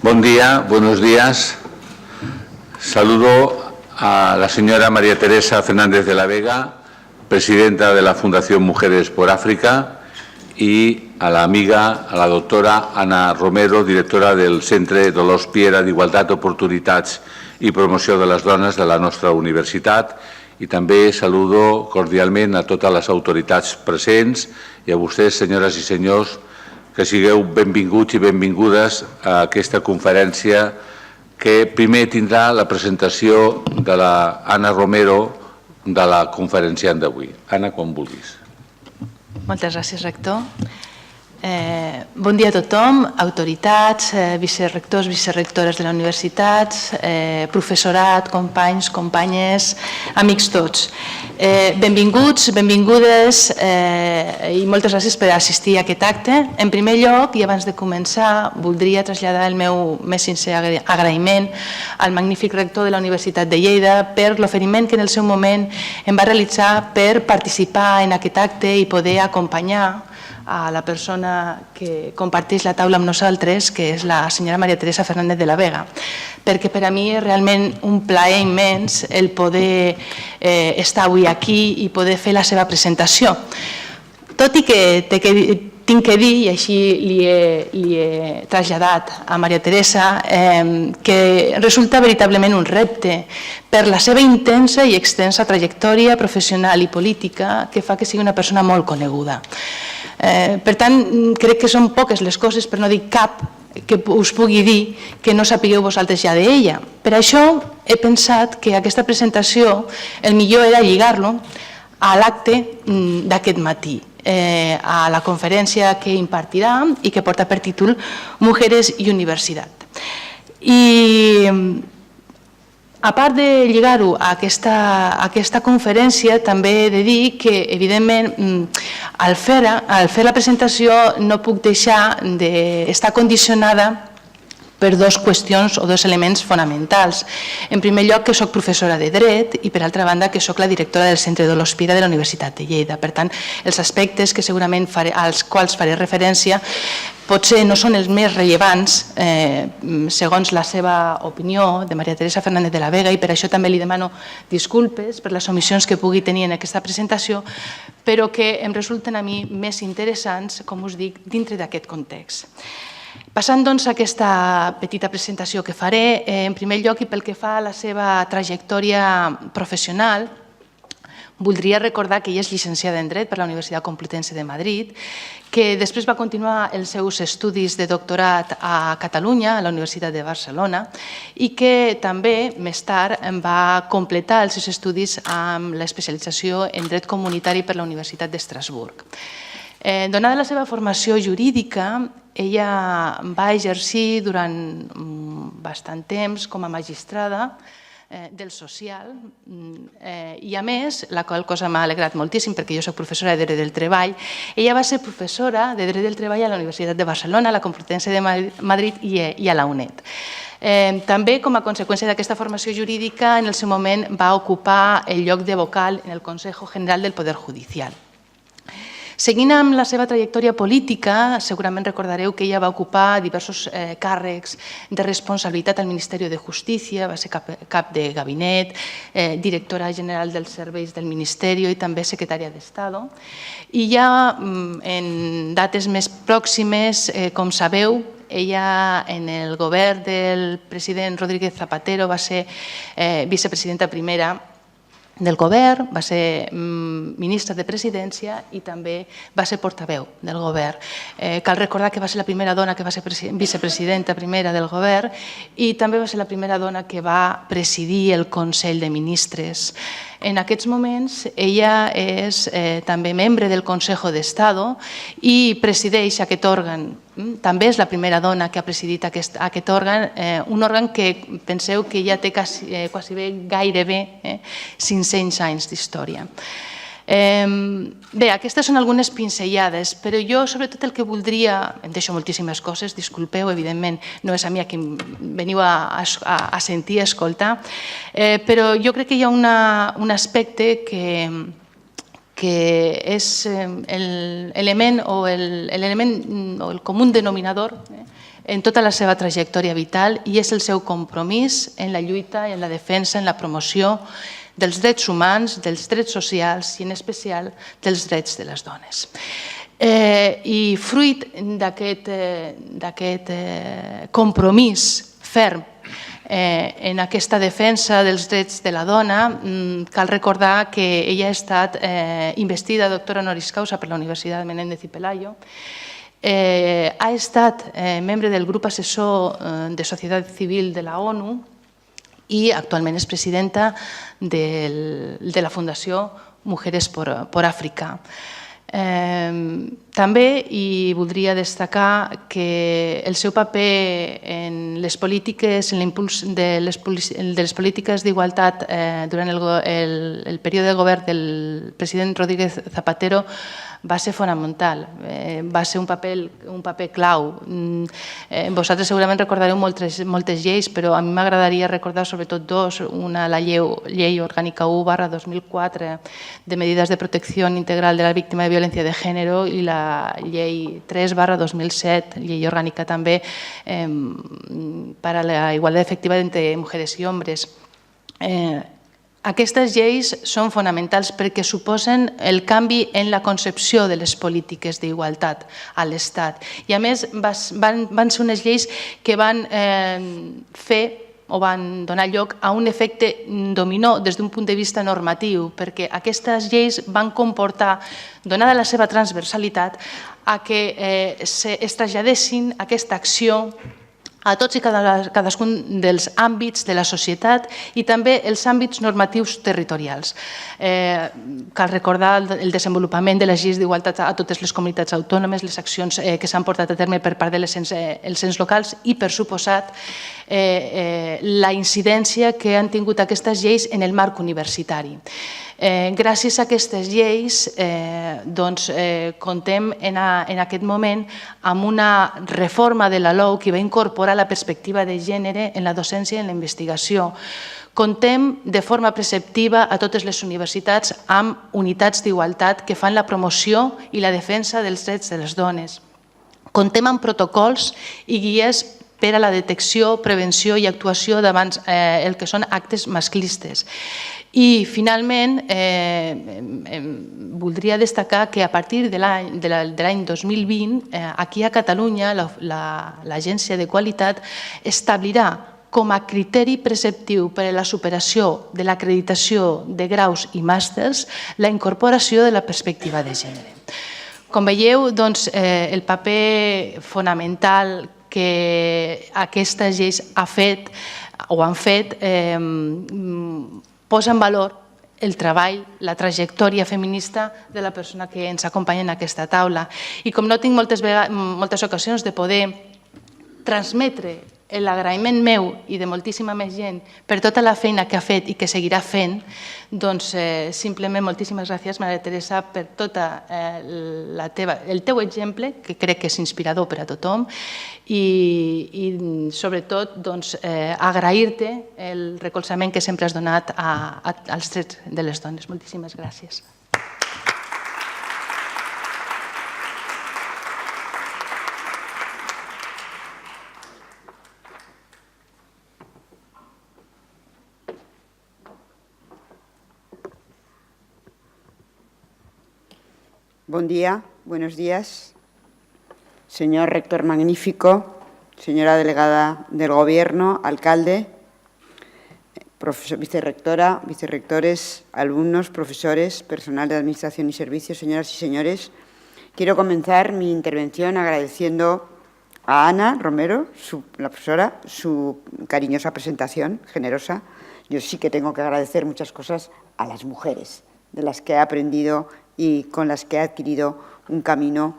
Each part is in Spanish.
Buen día, buenos días. Saludo a la señora María Teresa Fernández de la Vega, presidenta de la Fundación Mujeres por África, y a la amiga, a la doctora Ana Romero, directora del Centre Dolors Piera d'Igualtat d'Oportunitats i Promoció de les Dones de la nostra universitat. I també saludo cordialment a totes les autoritats presents i a vostès, senyores i senyors, que sigueu benvinguts i benvingudes a aquesta conferència que primer tindrà la presentació de l'Anna Romero de la conferenciant d'avui. Anna, quan vulguis. Moltes gràcies, rector. Bon dia a tothom, autoritats, vicerectors, vicerectores de la universitat, professorat, companys, companyes, amics tots. Benvinguts, benvingudes i moltes gràcies per assistir a aquest acte. En primer lloc, i abans de començar, voldria traslladar el meu més sincer agraïment al magnífic rector de la Universitat de Lleida per l'oferiment que en el seu moment em va realitzar per participar en aquest acte i poder acompanyar a la persona que comparteix la taula amb nosaltres, que és la senyora María Teresa Fernández de la Vega, perquè per a mi és realment un plaer immens el poder estar avui aquí i poder fer la seva presentació. Tot i que tinc que dir, i així li he traslladat a María Teresa, que resulta veritablement un repte per la seva intensa i extensa trajectòria professional i política que fa que sigui una persona molt coneguda. Per tant, crec que són poques les coses, per no dir cap, que us pugui dir que no sapigueu vosaltres ja d'ella. Per això he pensat que aquesta presentació el millor era lligar-lo a l'acte d'aquest matí, a la conferència que impartirà i que porta per títol Mujeres i Universitat. I a part de lligar-ho a aquesta conferència, també he de dir que, evidentment, al fer la presentació no puc deixar d'estar condicionada per dues qüestions o dos elements fonamentals. En primer lloc, que soc professora de Dret i, per altra banda, que soc la directora del Centre Dolors Piera de la Universitat de Lleida. Per tant, els aspectes que segurament als quals faré referència potser no són els més rellevants segons la seva opinió de María Teresa Fernández de la Vega, i per això també li demano disculpes per les omissions que pugui tenir en aquesta presentació, però que em resulten a mi més interessants, com us dic, dintre d'aquest context. Passant doncs a aquesta petita presentació que faré, en primer lloc i pel que fa a la seva trajectòria professional, voldria recordar que ella és llicenciada en Dret per la Universitat Complutense de Madrid, que després va continuar els seus estudis de doctorat a Catalunya, a la Universitat de Barcelona, i que també, més tard, va completar els seus estudis amb l'especialització en Dret Comunitari per la Universitat d'Estrasburg. Donada la seva formació jurídica, ella va exercir durant bastant temps com a magistrada del social i, a més, la qual cosa m'ha alegrat moltíssim perquè jo soc professora de Dret del Treball, ella va ser professora de Dret del Treball a la Universitat de Barcelona, a la Complutense de Madrid i a la UNED. També, com a conseqüència d'aquesta formació jurídica, en el seu moment va ocupar el lloc de vocal en el Consejo General del Poder Judicial. Seguint amb la seva trajectòria política, segurament recordareu que ella va ocupar diversos càrrecs de responsabilitat al Ministeri de Justícia, va ser cap de gabinet, directora general dels serveis del Ministeri i també secretària d'Estat. I ja en dates més pròximes, com sabeu, ella en el govern del president Rodríguez Zapatero va ser vicepresidenta primera del govern, va ser ministra de Presidència i també va ser portaveu del govern. Cal recordar que va ser la primera dona que va ser vicepresidenta primera del govern i també va ser la primera dona que va presidir el Consell de Ministres. En aquests moments ella és també membre del Consejo d'Estat i presideix aquest òrgan. També és la primera dona que ha presidit aquest òrgan, un òrgan que penseu que ja té gairebé 500 anys d'història. Bé, aquestes són algunes pinzellades, però jo sobretot el que voldria, em deixo moltíssimes coses, disculpeu, evidentment no és a mi a qui veniu a sentir, a escoltar, però jo crec que hi ha un aspecte que és l'element o el comú denominador en tota la seva trajectòria vital i és el seu compromís en la lluita, en la defensa, en la promoció dels drets humans, dels drets socials i en especial dels drets de les dones. I fruit d'aquest compromís ferm en aquesta defensa dels drets de la dona, cal recordar que ella ha estat investida doctora honoris causa per la Universitat Menéndez y Pelayo, ha estat membre del grup assessor de Societat Civil de la ONU i actualment és presidenta de la Fundació Mujeres por África. També hi voldria destacar que el seu paper en les polítiques, en l'impuls de les polítiques d'igualtat durant el període de govern del president Rodríguez Zapatero va ser fonamental, va ser un paper clau. Vosaltres segurament recordareu moltes lleis, però a mi m'agradaria recordar sobretot dos, una, la Llei Orgànica 1/2004 de Medidas de Protección Integral de la Víctima de Violencia de Género i la Llei 3/2007, Llei Orgànica també para la igualdad efectiva entre mujeres i hombres. Aquestes lleis són fonamentals perquè suposen el canvi en la concepció de les polítiques d'igualtat a l'Estat. I a més van ser unes lleis que van fer o van donar lloc a un efecte dominó des d'un punt de vista normatiu, perquè aquestes lleis van comportar, donada la seva transversalitat, a que es traslladessin aquesta acció a tots i cadascun dels àmbits de la societat i també els àmbits normatius territorials. Cal recordar el desenvolupament de les lleis d'igualtat a totes les comunitats autònomes, les accions que s'han portat a terme per part dels ens locals i, per suposat, la incidència que han tingut aquestes lleis en el marc universitari. Gràcies a aquestes lleis contem en aquest moment amb una reforma de la LOU que va incorporar la perspectiva de gènere en la docència i en la investigació. Contem de forma preceptiva a totes les universitats amb unitats d'igualtat que fan la promoció i la defensa dels drets de les dones. Contem amb protocols i guies per a la detecció, prevenció i actuació davant el que són actes masclistes. I, finalment, voldria destacar que a partir de l'any 2020, aquí a Catalunya, l'Agència de Qualitat establirà com a criteri preceptiu per a la superació de l'acreditació de graus i màsters la incorporació de la perspectiva de gènere. Com veieu, el paper fonamental que aquestes lleis han fet posa en valor el treball, la trajectòria feminista de la persona que ens acompanya en aquesta taula. I com no tinc moltes ocasions de poder transmetre l'agraïment meu i de moltíssima més gent per tota la feina que ha fet i que seguirà fent, doncs simplement moltíssimes gràcies, Maria Teresa, per tot el teu exemple, que crec que és inspirador per a tothom, i sobretot agrair-te el recolzament que sempre has donat als drets de les dones. Moltíssimes gràcies. Buen día, buenos días. Señor rector magnífico, señora delegada del Gobierno, alcalde, vicerrectora, vicerrectores, alumnos, profesores, personal de Administración y Servicios, señoras y señores. Quiero comenzar mi intervención agradeciendo a Ana Romero, la profesora, su cariñosa presentación, generosa. Yo sí que tengo que agradecer muchas cosas a las mujeres, de las que he aprendido y con las que he adquirido un camino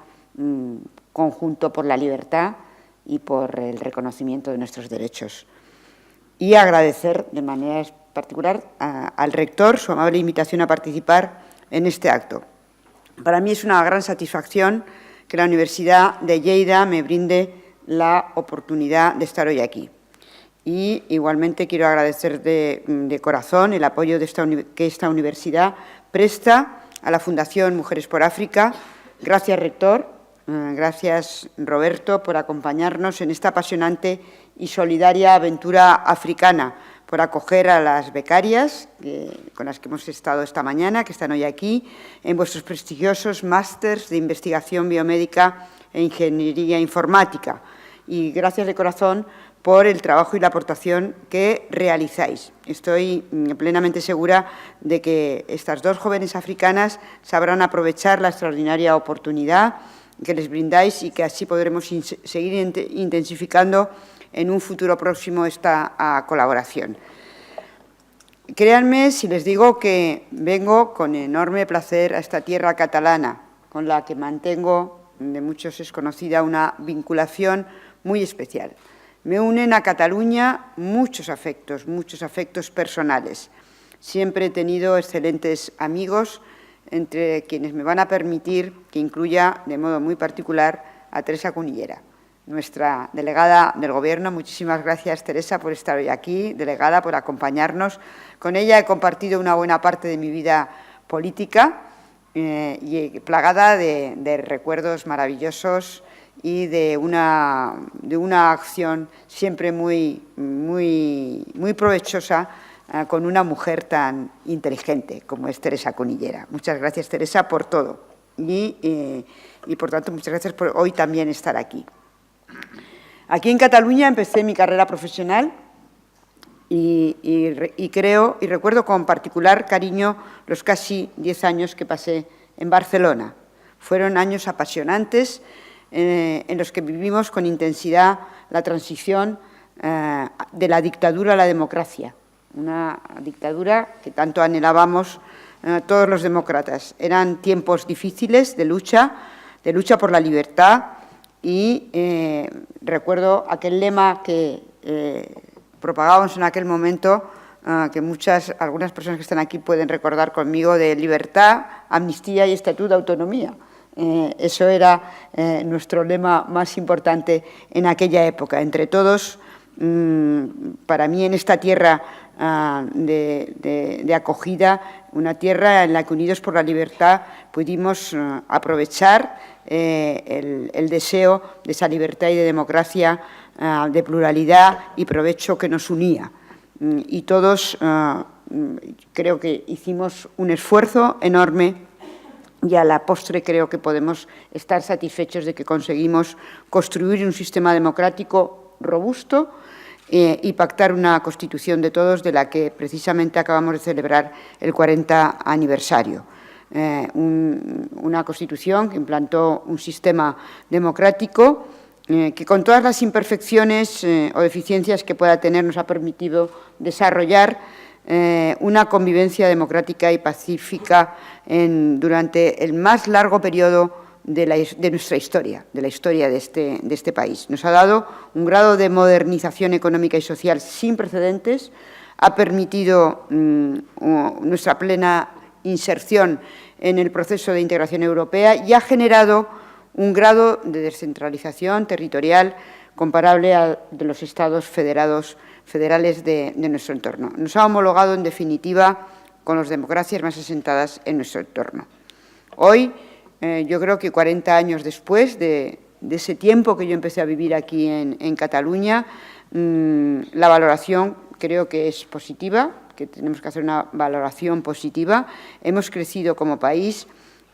conjunto por la libertad y por el reconocimiento de nuestros derechos. Y agradecer de manera particular al rector su amable invitación a participar en este acto. Para mí es una gran satisfacción que la Universidad de Lleida me brinde la oportunidad de estar hoy aquí. Y igualmente quiero agradecer de corazón el apoyo que esta universidad presta a la Fundación Mujeres por África. Gracias, rector, Gracias, Roberto, por acompañarnos en esta apasionante y solidaria aventura africana, por acoger a las becarias con las que hemos estado esta mañana, que están hoy aquí, en vuestros prestigiosos másters de investigación biomédica e ingeniería informática. Y gracias de corazón por el trabajo y la aportación que realizáis. Estoy plenamente segura de que estas dos jóvenes africanas sabrán aprovechar la extraordinaria oportunidad que les brindáis y que así podremos seguir intensificando en un futuro próximo esta colaboración. Créanme si les digo que vengo con enorme placer a esta tierra catalana, con la que mantengo, de muchos es conocida, una vinculación muy especial. Me unen a Cataluña muchos afectos personales. Siempre he tenido excelentes amigos, entre quienes me van a permitir que incluya de modo muy particular a Teresa Cunillera, nuestra delegada del Gobierno. Muchísimas gracias, Teresa, por estar hoy aquí, delegada, por acompañarnos. Con ella he compartido una buena parte de mi vida política y plagada de recuerdos maravillosos y de una acción siempre muy provechosa con una mujer tan inteligente como es Teresa Cunillera. Muchas gracias, Teresa, por todo y por tanto, muchas gracias por hoy también estar aquí. Aquí en Cataluña empecé mi carrera profesional y creo y recuerdo con particular cariño los casi 10 años que pasé en Barcelona. Fueron años apasionantes en los que vivimos con intensidad la transición de la dictadura a la democracia, una dictadura que tanto anhelábamos todos los demócratas. Eran tiempos difíciles de lucha por la libertad y recuerdo aquel lema que propagábamos en aquel momento, que algunas personas que están aquí pueden recordar conmigo, de libertad, amnistía y estatuto de autonomía. Eso era nuestro lema más importante en aquella época. Entre todos, para mí en esta tierra de acogida, una tierra en la que Unidos por la Libertad pudimos aprovechar el deseo de esa libertad y de democracia, de pluralidad y provecho que nos unía. Y todos creo que hicimos un esfuerzo enorme y a la postre creo que podemos estar satisfechos de que conseguimos construir un sistema democrático robusto y pactar una Constitución de todos, de la que precisamente acabamos de celebrar el 40 aniversario. Una Constitución que implantó un sistema democrático que, con todas las imperfecciones o deficiencias que pueda tener, nos ha permitido desarrollar una convivencia democrática y pacífica durante el más largo periodo de nuestra historia, de la historia de este país. Nos ha dado un grado de modernización económica y social sin precedentes, ha permitido nuestra plena inserción en el proceso de integración europea y ha generado un grado de descentralización territorial comparable al de los estados federales de nuestro entorno. Nos ha homologado, en definitiva, con las democracias más asentadas en nuestro entorno. Hoy, yo creo que 40 años después de ese tiempo que yo empecé a vivir aquí en Cataluña, la valoración creo que es positiva, que tenemos que hacer una valoración positiva. Hemos crecido como país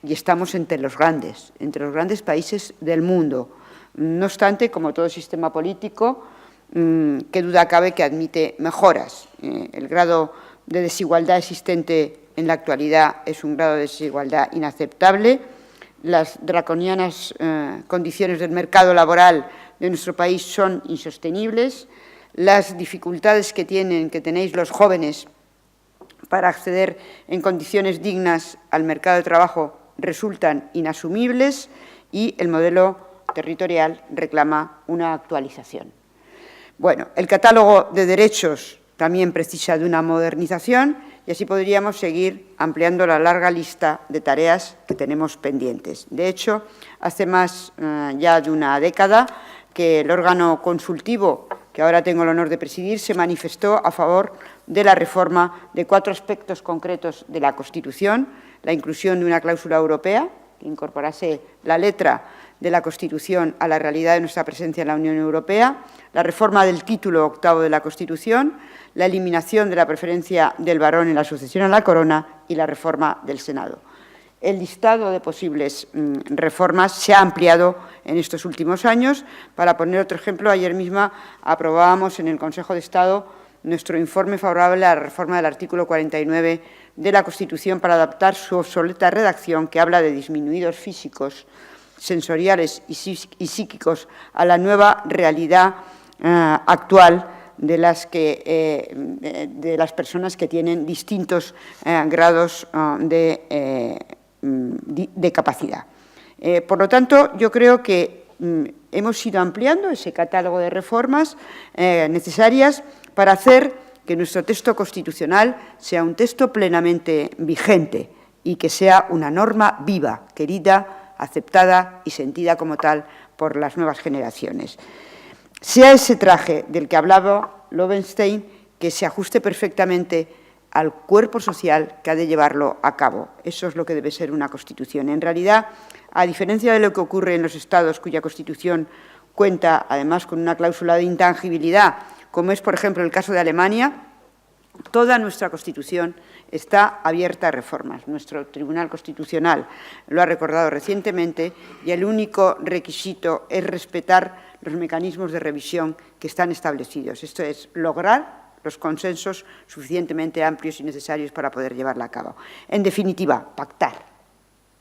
y estamos entre los grandes países del mundo. No obstante, como todo sistema político, qué duda cabe que admite mejoras. El grado de desigualdad existente en la actualidad es un grado de desigualdad inaceptable. Las draconianas condiciones del mercado laboral de nuestro país son insostenibles. Las dificultades que tenéis los jóvenes para acceder en condiciones dignas al mercado de trabajo resultan inasumibles y el modelo territorial reclama una actualización. Bueno, el catálogo de derechos también precisa de una modernización y así podríamos seguir ampliando la larga lista de tareas que tenemos pendientes. De hecho, hace más ya de una década que el órgano consultivo que ahora tengo el honor de presidir se manifestó a favor de la reforma de 4 aspectos concretos de la Constitución: la inclusión de una cláusula europea que incorporase la letra de la Constitución a la realidad de nuestra presencia en la Unión Europea, la reforma del título octavo de la Constitución, la eliminación de la preferencia del varón en la sucesión a la corona y la reforma del Senado. El listado de posibles reformas se ha ampliado en estos últimos años. Para poner otro ejemplo, ayer misma aprobábamos en el Consejo de Estado nuestro informe favorable a la reforma del artículo 49 de la Constitución para adaptar su obsoleta redacción que habla de disminuidos físicos, sensoriales y psíquicos a la nueva realidad actual de las personas que tienen distintos grados de capacidad. Por lo tanto, yo creo que hemos ido ampliando ese catálogo de reformas necesarias para hacer que nuestro texto constitucional sea un texto plenamente vigente y que sea una norma viva, querida, aceptada y sentida como tal por las nuevas generaciones. Sea ese traje del que hablaba Lowenstein que se ajuste perfectamente al cuerpo social que ha de llevarlo a cabo. Eso es lo que debe ser una Constitución. En realidad, a diferencia de lo que ocurre en los Estados cuya Constitución cuenta, además, con una cláusula de intangibilidad, como es, por ejemplo, el caso de Alemania, toda nuestra Constitución está abierta a reformas. Nuestro Tribunal Constitucional lo ha recordado recientemente y el único requisito es respetar los mecanismos de revisión que están establecidos. Esto es lograr los consensos suficientemente amplios y necesarios para poder llevarla a cabo. En definitiva, pactar.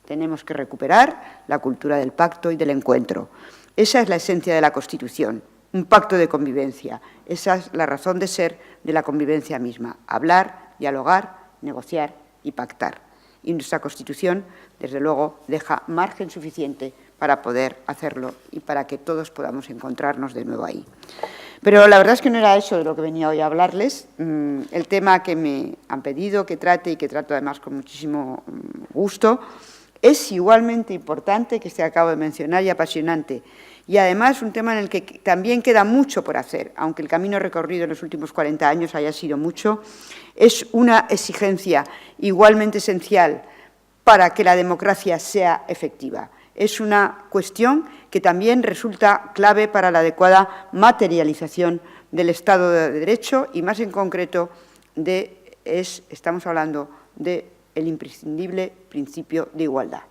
Tenemos que recuperar la cultura del pacto y del encuentro. Esa es la esencia de la Constitución, un pacto de convivencia. Esa es la razón de ser de la convivencia misma. Hablar, dialogar, negociar y pactar. Y nuestra Constitución, desde luego, deja margen suficiente para poder hacerlo y para que todos podamos encontrarnos de nuevo ahí. Pero la verdad es que no era eso de lo que venía hoy a hablarles. El tema que me han pedido que trate y que trato además con muchísimo gusto es igualmente importante que este acabo de mencionar y apasionante. Y además un tema en el que también queda mucho por hacer, aunque el camino recorrido en los últimos 40 años haya sido mucho, es una exigencia igualmente esencial para que la democracia sea efectiva. Es una cuestión que también resulta clave para la adecuada materialización del Estado de Derecho y, más en concreto, estamos hablando del imprescindible principio de igualdad.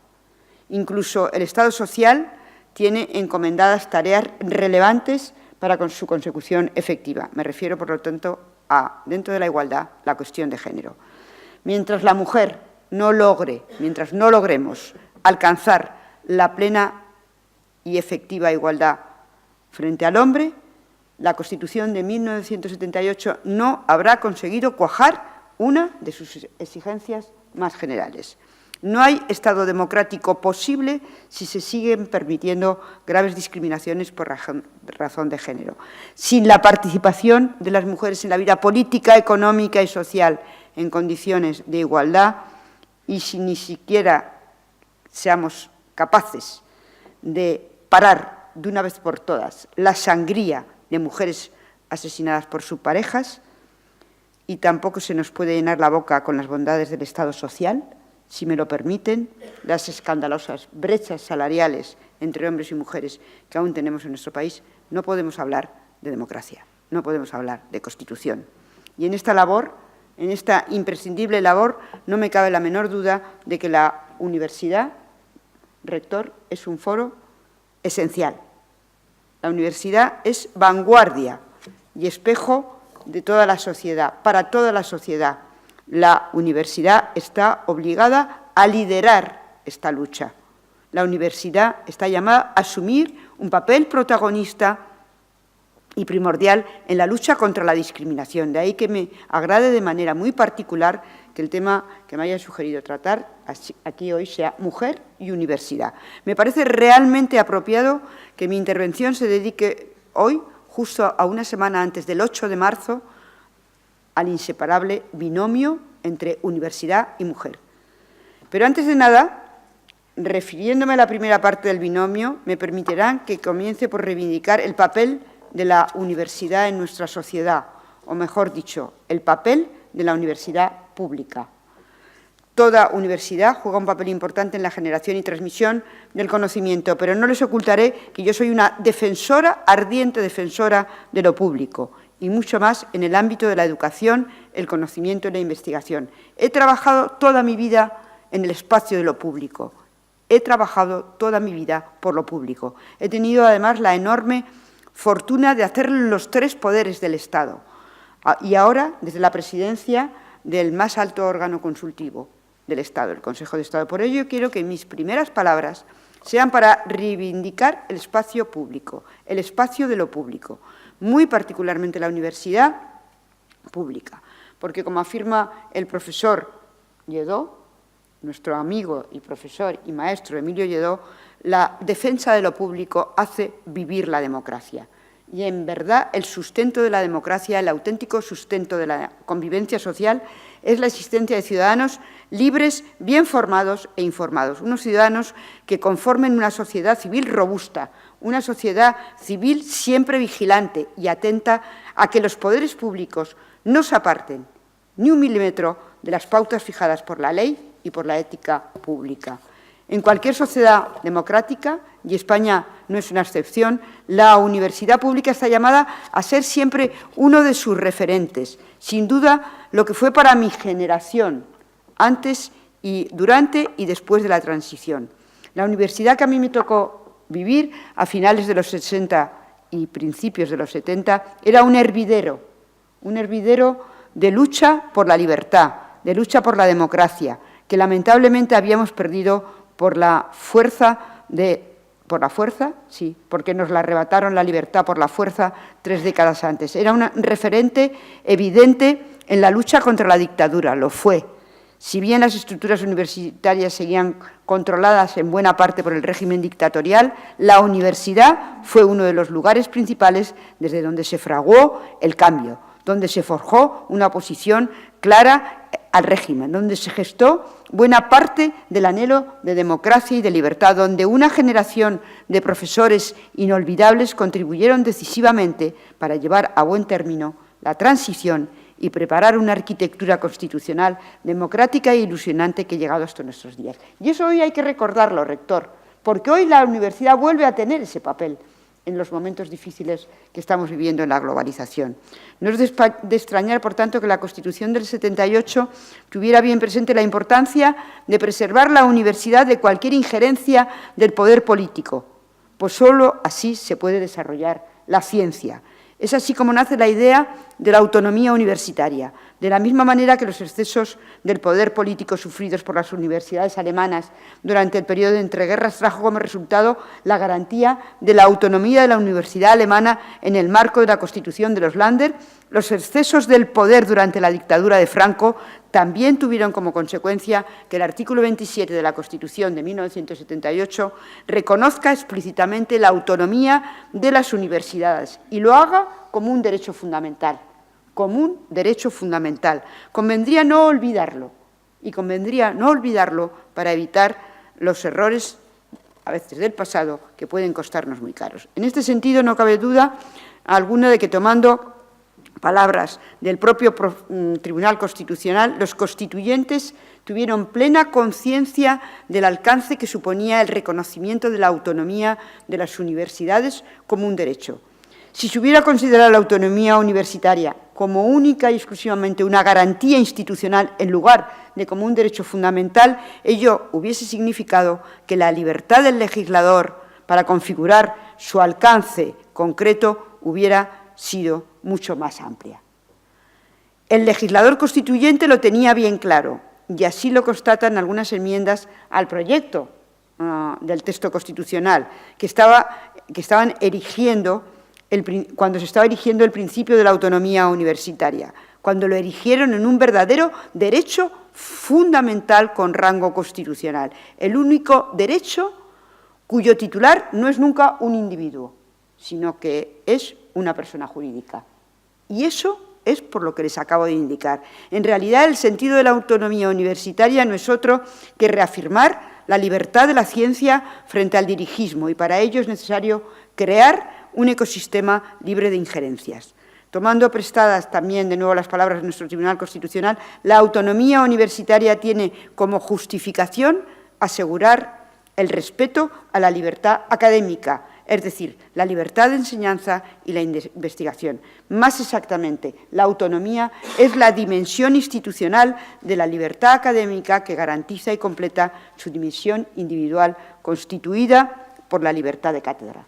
Incluso el Estado social tiene encomendadas tareas relevantes para su consecución efectiva. Me refiero, por lo tanto, a, dentro de la igualdad, la cuestión de género. Mientras la mujer mientras no logremos alcanzar la plena y efectiva igualdad frente al hombre, la Constitución de 1978 no habrá conseguido cuajar una de sus exigencias más generales. No hay Estado democrático posible si se siguen permitiendo graves discriminaciones por razón de género. Sin la participación de las mujeres en la vida política, económica y social en condiciones de igualdad y si ni siquiera seamos capaces de parar de una vez por todas la sangría de mujeres asesinadas por sus parejas, y tampoco se nos puede llenar la boca con las bondades del Estado social, si me lo permiten, las escandalosas brechas salariales entre hombres y mujeres que aún tenemos en nuestro país, no podemos hablar de democracia, no podemos hablar de Constitución. Y en esta labor, en esta imprescindible labor, no me cabe la menor duda de que la universidad, rector, es un foro esencial. La universidad es vanguardia y espejo de toda la sociedad, para toda la sociedad. La universidad está obligada a liderar esta lucha. La universidad está llamada a asumir un papel protagonista y primordial en la lucha contra la discriminación. De ahí que me agrade de manera muy particular que el tema que me haya sugerido tratar aquí hoy sea mujer y universidad. Me parece realmente apropiado que mi intervención se dedique hoy, justo a una semana antes del 8 de marzo, al inseparable binomio entre universidad y mujer. Pero antes de nada, refiriéndome a la primera parte del binomio, me permitirán que comience por reivindicar el papel de la universidad en nuestra sociedad, o mejor dicho, el papel de la universidad pública. Toda universidad juega un papel importante en la generación y transmisión del conocimiento, pero no les ocultaré que yo soy una defensora, ardiente defensora de lo público, y mucho más en el ámbito de la educación, el conocimiento y la investigación. He trabajado toda mi vida en el espacio de lo público. He trabajado toda mi vida por lo público. He tenido, además, la enorme fortuna de hacerlo en los 3 poderes del Estado y ahora desde la presidencia del más alto órgano consultivo del Estado, el Consejo de Estado. Por ello, quiero que mis primeras palabras sean para reivindicar el espacio público, el espacio de lo público, muy particularmente la universidad pública, porque, como afirma el profesor Lledó, nuestro amigo y profesor y maestro Emilio Lledó, la defensa de lo público hace vivir la democracia. Y, en verdad, el sustento de la democracia, el auténtico sustento de la convivencia social, es la existencia de ciudadanos libres, bien formados e informados. Unos ciudadanos que conformen una sociedad civil robusta, una sociedad civil siempre vigilante y atenta a que los poderes públicos no se aparten ni un milímetro de las pautas fijadas por la ley y por la ética pública. En cualquier sociedad democrática, y España no es una excepción, la universidad pública está llamada a ser siempre uno de sus referentes. Sin duda, lo que fue para mi generación, antes y durante y después de la transición. La universidad que a mí me tocó vivir a finales de los 60 y principios de los 70 era un hervidero de lucha por la libertad, de lucha por la democracia, que lamentablemente habíamos perdido por la fuerza, sí, porque nos la arrebataron la libertad por la fuerza 3 décadas antes. Era un referente evidente en la lucha contra la dictadura, lo fue. Si bien las estructuras universitarias seguían controladas en buena parte por el régimen dictatorial, la universidad fue uno de los lugares principales desde donde se fraguó el cambio, donde se forjó una oposición clara al régimen, donde se gestó buena parte del anhelo de democracia y de libertad, donde una generación de profesores inolvidables contribuyeron decisivamente para llevar a buen término la transición y preparar una arquitectura constitucional democrática e ilusionante que ha llegado hasta nuestros días. Y eso hoy hay que recordarlo, rector, porque hoy la universidad vuelve a tener ese papel en los momentos difíciles que estamos viviendo en la globalización. No es de extrañar, por tanto, que la Constitución del 78 tuviera bien presente la importancia de preservar la universidad de cualquier injerencia del poder político, pues solo así se puede desarrollar la ciencia. Es así como nace la idea de la autonomía universitaria, de la misma manera que los excesos del poder político sufridos por las universidades alemanas durante el periodo de entreguerras trajo como resultado la garantía de la autonomía de la universidad alemana en el marco de la Constitución de los Länder. Los excesos del poder durante la dictadura de Franco también tuvieron como consecuencia que el artículo 27 de la Constitución de 1978 reconozca explícitamente la autonomía de las universidades y lo haga como un derecho fundamental. Como un derecho fundamental. Convendría no olvidarlo, y convendría no olvidarlo para evitar los errores, a veces del pasado, que pueden costarnos muy caros. En este sentido, no cabe duda alguna de que, tomando palabras del propio Tribunal Constitucional, los constituyentes tuvieron plena conciencia del alcance que suponía el reconocimiento de la autonomía de las universidades como un derecho. Si se hubiera considerado la autonomía universitaria como única y exclusivamente una garantía institucional en lugar de como un derecho fundamental, ello hubiese significado que la libertad del legislador para configurar su alcance concreto hubiera sido mucho más amplia. El legislador constituyente lo tenía bien claro, y así lo constatan algunas enmiendas al proyecto del texto constitucional, que estaban erigiendo cuando se estaba erigiendo el principio de la autonomía universitaria, cuando lo erigieron en un verdadero derecho fundamental con rango constitucional, el único derecho cuyo titular no es nunca un individuo, sino que es una persona jurídica. Y eso es por lo que les acabo de indicar. En realidad, el sentido de la autonomía universitaria no es otro que reafirmar la libertad de la ciencia frente al dirigismo, y para ello es necesario crear un ecosistema libre de injerencias. Tomando prestadas también, de nuevo, las palabras de nuestro Tribunal Constitucional, la autonomía universitaria tiene como justificación asegurar el respeto a la libertad académica, es decir, la libertad de enseñanza y la investigación. Más exactamente, la autonomía es la dimensión institucional de la libertad académica que garantiza y completa su dimensión individual constituida por la libertad de cátedra.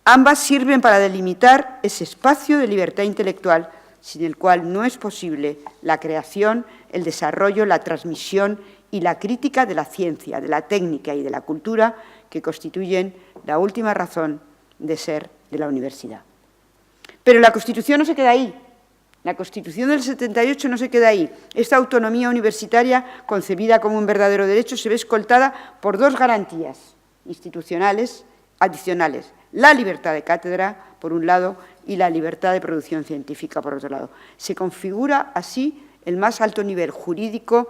Ambas sirven para delimitar ese espacio de libertad intelectual sin el cual no es posible la creación, el desarrollo, la transmisión y la crítica de la ciencia, de la técnica y de la cultura que constituyen la última razón de ser de la universidad. Pero la Constitución no se queda ahí. La Constitución del 78 no se queda ahí. Esta autonomía universitaria, concebida como un verdadero derecho, se ve escoltada por dos garantías institucionales adicionales: la libertad de cátedra, por un lado, y la libertad de producción científica, por otro lado. Se configura así el más alto nivel jurídico,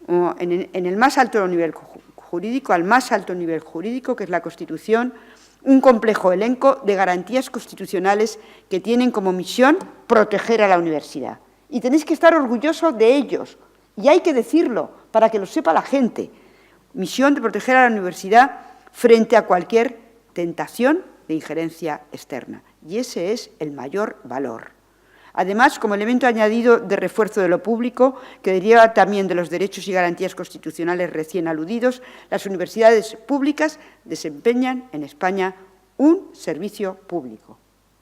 en el más alto nivel jurídico, al más alto nivel jurídico, que es la Constitución, un complejo elenco de garantías constitucionales que tienen como misión proteger a la universidad. Y tenéis que estar orgullosos de ellos, y hay que decirlo para que lo sepa la gente. Misión de proteger a la universidad frente a cualquier tentación de injerencia externa. Y ese es el mayor valor. Además, como elemento añadido de refuerzo de lo público, que deriva también de los derechos y garantías constitucionales recién aludidos, las universidades públicas desempeñan en España un servicio público.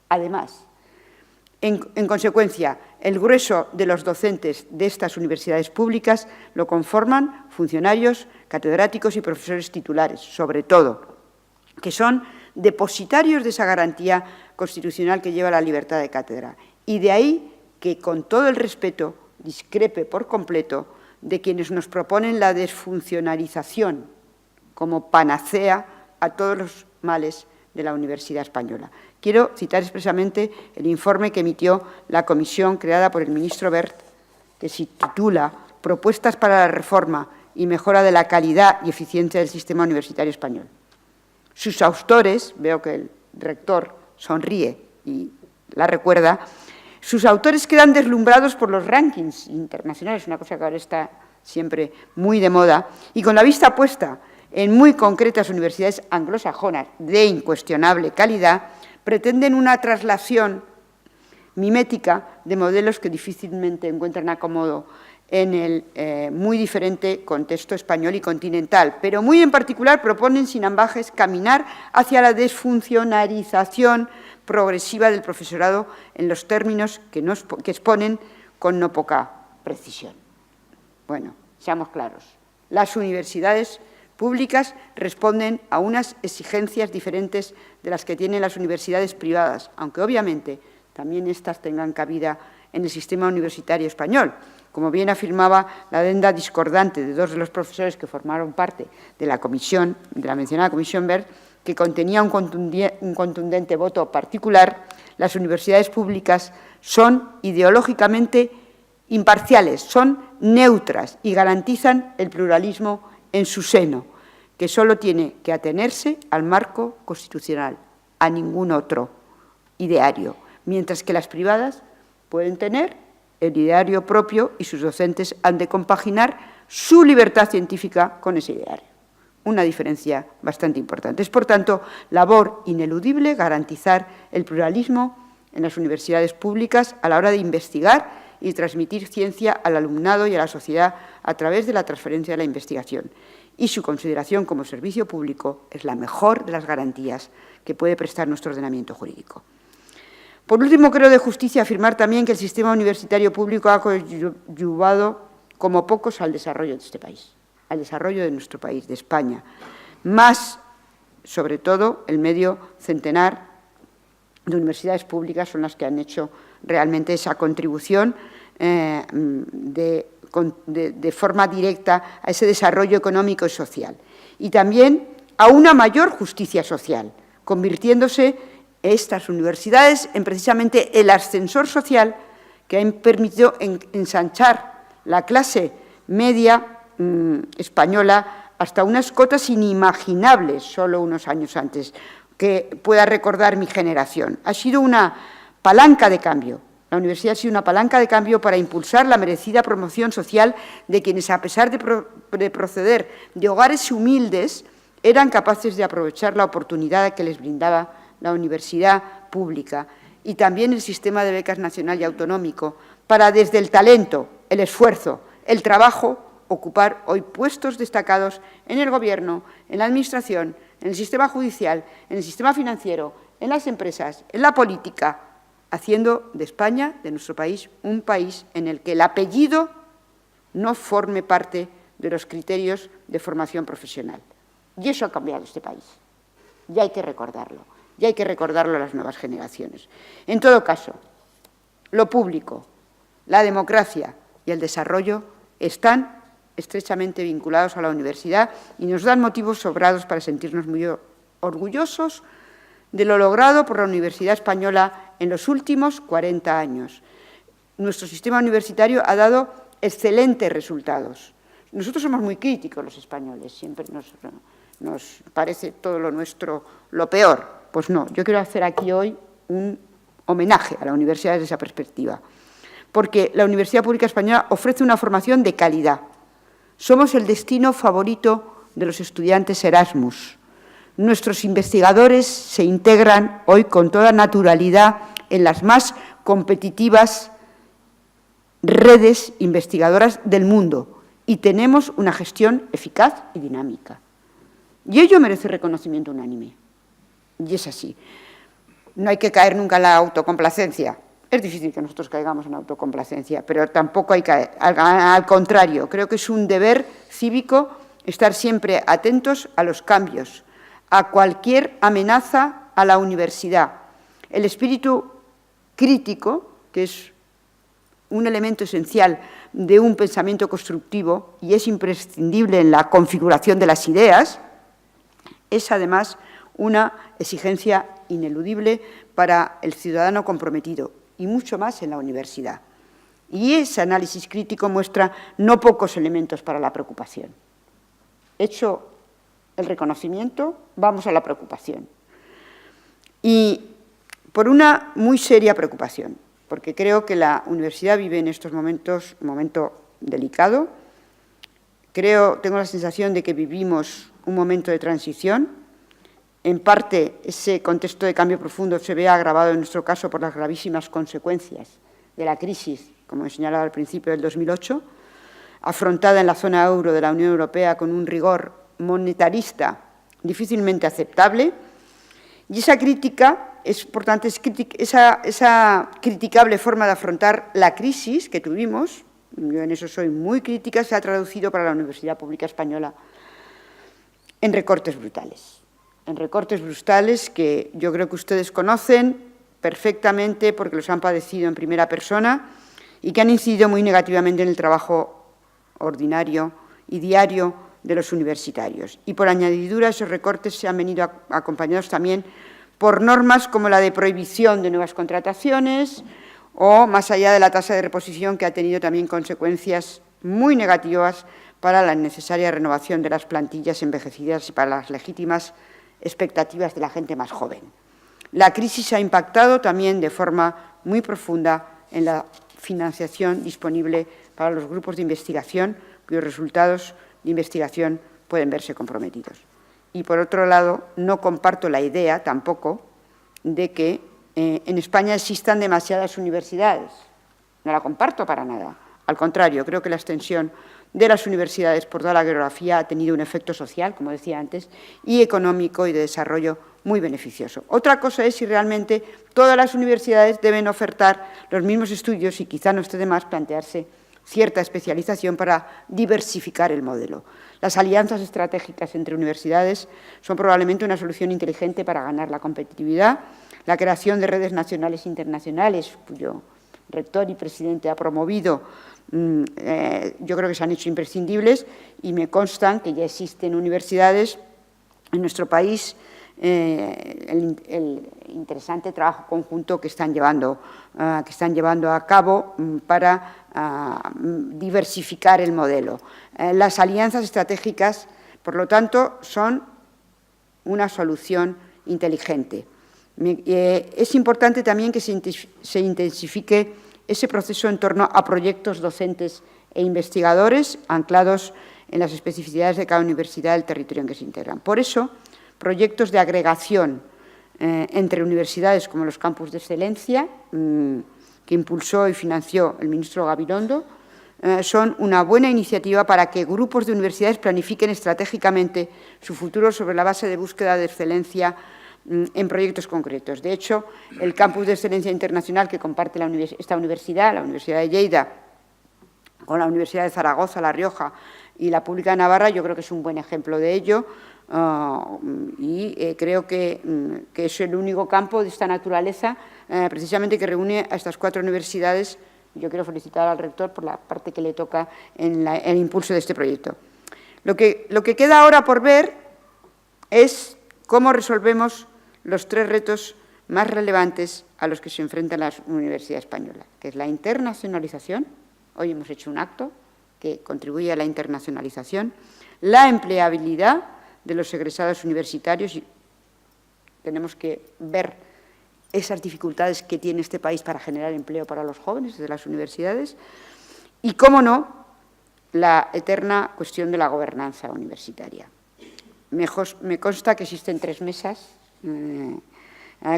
Además, en consecuencia, el grueso de los docentes de estas universidades públicas lo conforman funcionarios, catedráticos y profesores titulares, sobre todo, que son depositarios de esa garantía constitucional que lleva la libertad de cátedra. Y de ahí que, con todo el respeto, discrepe por completo de quienes nos proponen la desfuncionalización como panacea a todos los males de la Universidad Española. Quiero citar expresamente el informe que emitió la comisión creada por el ministro Wert, que se titula «Propuestas para la reforma y mejora de la calidad y eficiencia del sistema universitario español». Sus autores, veo que el rector sonríe y la recuerda, sus autores quedan deslumbrados por los rankings internacionales, una cosa que ahora está siempre muy de moda, y con la vista puesta en muy concretas universidades anglosajonas de incuestionable calidad, pretenden una traslación mimética de modelos que difícilmente encuentran acomodo en el muy diferente contexto español y continental, pero muy en particular proponen sin ambajes caminar hacia la desfuncionalización progresiva del profesorado en los términos que exponen con no poca precisión. Bueno, seamos claros, las universidades públicas responden a unas exigencias diferentes de las que tienen las universidades privadas, aunque obviamente también éstas tengan cabida en el sistema universitario español. Como bien afirmaba la adenda discordante de dos de los profesores que formaron parte de la comisión, de la mencionada comisión Wert, que contenía un contundente voto particular, las universidades públicas son ideológicamente imparciales, son neutras y garantizan el pluralismo en su seno, que solo tiene que atenerse al marco constitucional, a ningún otro ideario, mientras que las privadas pueden tener el ideario propio y sus docentes han de compaginar su libertad científica con ese ideario. Una diferencia bastante importante. Es, por tanto, labor ineludible garantizar el pluralismo en las universidades públicas a la hora de investigar y transmitir ciencia al alumnado y a la sociedad a través de la transferencia de la investigación. Y su consideración como servicio público es la mejor de las garantías que puede prestar nuestro ordenamiento jurídico. Por último, creo de justicia afirmar también que el sistema universitario público ha coadyuvado como pocos al desarrollo de este país, al desarrollo de nuestro país, de España. Más, sobre todo, el medio centenar de universidades públicas son las que han hecho realmente esa contribución de forma directa a ese desarrollo económico y social. Y también a una mayor justicia social, convirtiéndose estas universidades en precisamente el ascensor social que ha permitido ensanchar la clase media española hasta unas cotas inimaginables solo unos años antes, que pueda recordar mi generación. Ha sido una palanca de cambio. La universidad ha sido una palanca de cambio para impulsar la merecida promoción social de quienes, a pesar de proceder de hogares humildes, eran capaces de aprovechar la oportunidad que les brindaba la universidad pública y también el sistema de becas nacional y autonómico para, desde el talento, el esfuerzo, el trabajo, ocupar hoy puestos destacados en el Gobierno, en la Administración, en el sistema judicial, en el sistema financiero, en las empresas, en la política, haciendo de España, de nuestro país, un país en el que el apellido no forme parte de los criterios de formación profesional. Y eso ha cambiado este país. Y hay que recordarlo. Y hay que recordarlo a las nuevas generaciones. En todo caso, lo público, la democracia y el desarrollo están estrechamente vinculados a la universidad y nos dan motivos sobrados para sentirnos muy orgullosos de lo logrado por la Universidad Española en los últimos 40 años. Nuestro sistema universitario ha dado excelentes resultados. Nosotros somos muy críticos los españoles, siempre nos parece todo lo nuestro lo peor. Pues no, yo quiero hacer aquí hoy un homenaje a la universidad desde esa perspectiva, porque la Universidad Pública Española ofrece una formación de calidad. Somos el destino favorito de los estudiantes Erasmus. Nuestros investigadores se integran hoy con toda naturalidad en las más competitivas redes investigadoras del mundo y tenemos una gestión eficaz y dinámica. Y ello merece reconocimiento unánime. Y es así. No hay que caer nunca en la autocomplacencia. Es difícil que nosotros caigamos en autocomplacencia, pero tampoco hay que caer. Al contrario, creo que es un deber cívico estar siempre atentos a los cambios, a cualquier amenaza a la universidad. El espíritu crítico, que es un elemento esencial de un pensamiento constructivo y es imprescindible en la configuración de las ideas, es además una exigencia ineludible para el ciudadano comprometido y mucho más en la universidad. Y ese análisis crítico muestra no pocos elementos para la preocupación. Hecho el reconocimiento, vamos a la preocupación. Y por una muy seria preocupación, porque creo que la universidad vive en estos momentos un momento delicado. Tengo la sensación de que vivimos un momento de transición. En parte, ese contexto de cambio profundo se ve agravado en nuestro caso por las gravísimas consecuencias de la crisis, como he señalado al principio del 2008, afrontada en la zona euro de la Unión Europea con un rigor monetarista difícilmente aceptable. Y esa crítica, esa criticable forma de afrontar la crisis que tuvimos, yo en eso soy muy crítica, se ha traducido para la Universidad Pública Española en recortes brutales. En recortes brutales que yo creo que ustedes conocen perfectamente porque los han padecido en primera persona y que han incidido muy negativamente en el trabajo ordinario y diario de los universitarios. Y por añadidura, esos recortes se han venido acompañados también por normas como la de prohibición de nuevas contrataciones o, más allá de la tasa de reposición, que ha tenido también consecuencias muy negativas para la necesaria renovación de las plantillas envejecidas y para las legítimas expectativas de la gente más joven. La crisis ha impactado también de forma muy profunda en la financiación disponible para los grupos de investigación, cuyos resultados de investigación pueden verse comprometidos. Y, por otro lado, no comparto la idea tampoco de que en España existan demasiadas universidades. No la comparto para nada. Al contrario, creo que la extensión de las universidades por toda la geografía ha tenido un efecto social, como decía antes, y económico y de desarrollo muy beneficioso. Otra cosa es si realmente todas las universidades deben ofertar los mismos estudios y quizá no esté de más plantearse cierta especialización para diversificar el modelo. Las alianzas estratégicas entre universidades son probablemente una solución inteligente para ganar la competitividad. La creación de redes nacionales e internacionales, cuyo rector y presidente ha promovido, yo creo que se han hecho imprescindibles y me constan que ya existen universidades en nuestro país el interesante trabajo conjunto que están llevando a cabo para diversificar el modelo. Las alianzas estratégicas, por lo tanto, son una solución inteligente. Es importante también que se intensifique ese proceso en torno a proyectos docentes e investigadores anclados en las especificidades de cada universidad del territorio en que se integran. Por eso, proyectos de agregación entre universidades como los campus de excelencia, que impulsó y financió el ministro Gabilondo, son una buena iniciativa para que grupos de universidades planifiquen estratégicamente su futuro sobre la base de búsqueda de excelencia en proyectos concretos. De hecho, el campus de excelencia internacional que comparte esta universidad, la Universidad de Lleida, con la Universidad de Zaragoza, La Rioja y la Pública de Navarra, yo creo que es un buen ejemplo de ello. Creo que es el único campo de esta naturaleza precisamente que reúne a estas 4 universidades. Yo quiero felicitar al rector por la parte que le toca en el impulso de este proyecto. Lo que queda ahora por ver es cómo resolvemos los 3 retos más relevantes a los que se enfrenta la Universidad Española, que es la internacionalización. Hoy hemos hecho un acto que contribuye a la internacionalización, la empleabilidad de los egresados universitarios, y tenemos que ver esas dificultades que tiene este país para generar empleo para los jóvenes de las universidades, y, cómo no, la eterna cuestión de la gobernanza universitaria. Me consta que existen 3 mesas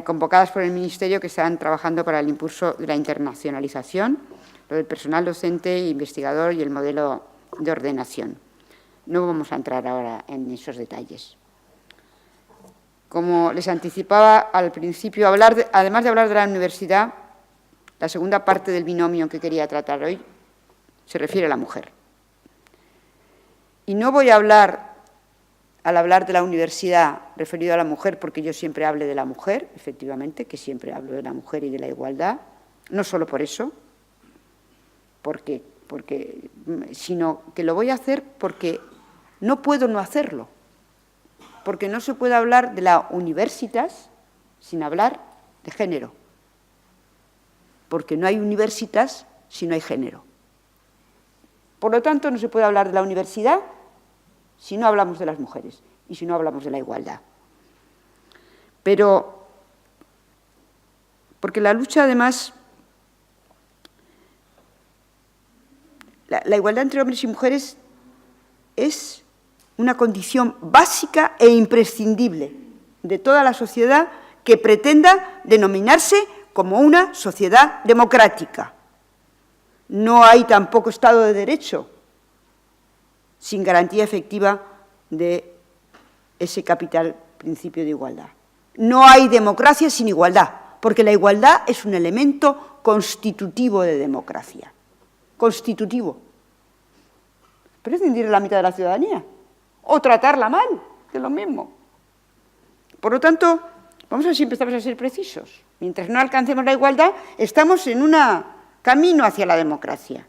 convocadas por el Ministerio que están trabajando para el impulso de la internacionalización, lo del personal docente e investigador y el modelo de ordenación. No vamos a entrar ahora en esos detalles. Como les anticipaba al principio, además de hablar de la universidad, la segunda parte del binomio que quería tratar hoy se refiere a la mujer. Y no voy a hablar, al hablar de la universidad, referido a la mujer, porque yo siempre hable de la mujer, efectivamente, que siempre hablo de la mujer y de la igualdad, no solo por eso, sino que lo voy a hacer porque no puedo no hacerlo, porque no se puede hablar de la universitas sin hablar de género, porque no hay universitas si no hay género. Por lo tanto, no se puede hablar de la universidad si no hablamos de las mujeres y si no hablamos de la igualdad. Pero, porque la lucha, además, la igualdad entre hombres y mujeres es una condición básica e imprescindible de toda la sociedad que pretenda denominarse como una sociedad democrática. No hay tampoco Estado de Derecho sin garantía efectiva de ese capital principio de igualdad. No hay democracia sin igualdad, porque la igualdad es un elemento constitutivo de democracia. Constitutivo. Prescindir de la mitad de la ciudadanía o tratarla mal, que es lo mismo. Por lo tanto, vamos a ver si empezamos a ser precisos. Mientras no alcancemos la igualdad, estamos en un camino hacia la democracia.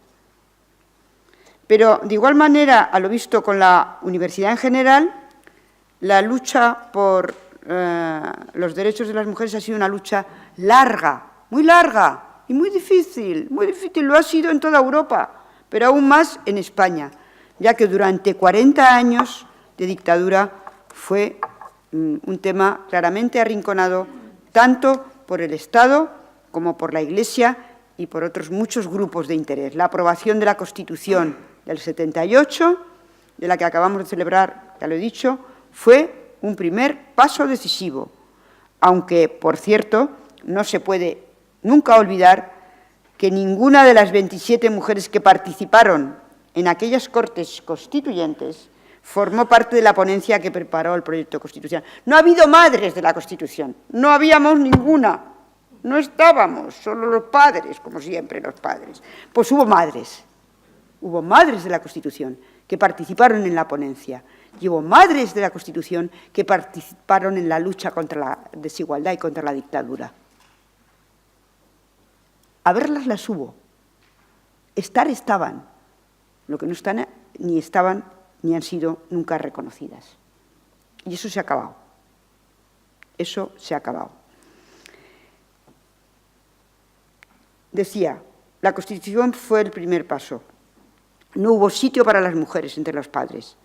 Pero, de igual manera, a lo visto con la universidad en general, la lucha por los derechos de las mujeres ha sido una lucha larga y muy difícil, lo ha sido en toda Europa, pero aún más en España, ya que durante 40 años de dictadura fue un tema claramente arrinconado tanto por el Estado como por la Iglesia y por otros muchos grupos de interés. La aprobación de la Constitución del 78, de la que acabamos de celebrar, ya lo he dicho, fue un primer paso decisivo, aunque, por cierto, no se puede nunca olvidar que ninguna de las 27 mujeres que participaron en aquellas Cortes Constituyentes formó parte de la ponencia que preparó el proyecto constitucional. No ha habido madres de la Constitución, no habíamos ninguna, no estábamos, solo los padres, como siempre los padres. Pues hubo madres de la Constitución que participaron en la ponencia, y hubo madres de la Constitución que participaron en la lucha contra la desigualdad y contra la dictadura. A verlas las hubo, estaban, lo que no están ni han sido nunca reconocidas. Y eso se ha acabado. Eso se ha acabado. Decía, la Constitución fue el primer paso. No hubo sitio para las mujeres entre los padres.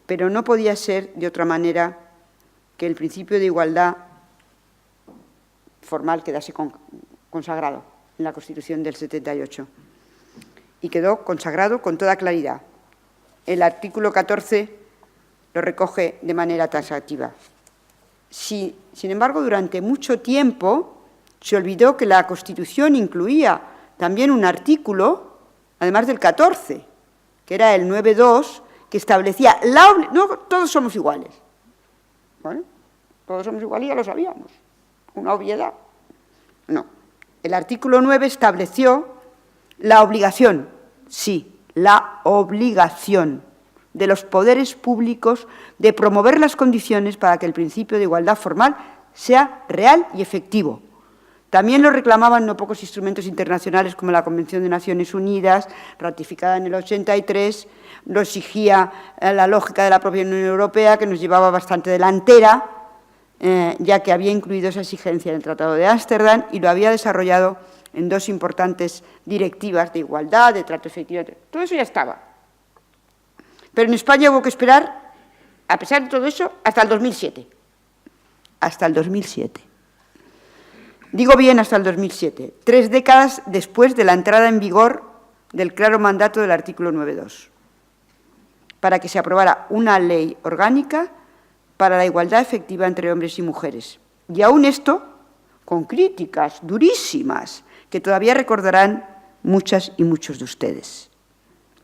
Pero no podía ser de otra manera que el principio de igualdad formal quedase consagrado en la Constitución del 78. Y quedó consagrado con toda claridad. El artículo 14 lo recoge de manera taxativa. Sin embargo, durante mucho tiempo se olvidó que la Constitución incluía también un artículo, además del 14, que era el 9.2, que establecía no todos somos iguales. ¿Vale? Todos somos iguales, ya lo sabíamos. Una obviedad. No. El artículo 9 estableció la obligación, sí, la obligación de los poderes públicos de promover las condiciones para que el principio de igualdad formal sea real y efectivo. También lo reclamaban no pocos instrumentos internacionales como la Convención de Naciones Unidas, ratificada en el 83, lo exigía la lógica de la propia Unión Europea, que nos llevaba bastante delantera, ya que había incluido esa exigencia en el Tratado de Ámsterdam y lo había desarrollado en dos importantes directivas de igualdad, de trato efectivo. Todo eso ya estaba. Pero en España hubo que esperar, a pesar de todo eso, hasta el 2007. Hasta el 2007. Digo bien hasta el 2007, 3 décadas después de la entrada en vigor del claro mandato del artículo 9.2, para que se aprobara una ley orgánica para la igualdad efectiva entre hombres y mujeres. Y aún esto, con críticas durísimas, que todavía recordarán muchas y muchos de ustedes.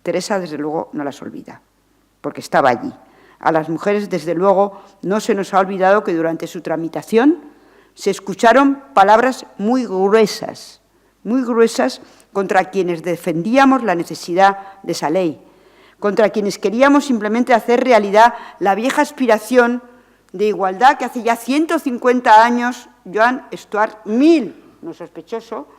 Teresa, desde luego, no las olvida, porque estaba allí. A las mujeres, desde luego, no se nos ha olvidado que durante su tramitación se escucharon palabras muy gruesas contra quienes defendíamos la necesidad de esa ley, contra quienes queríamos simplemente hacer realidad la vieja aspiración de igualdad que hace ya 150 años Joan Stuart Mill, no sospechoso,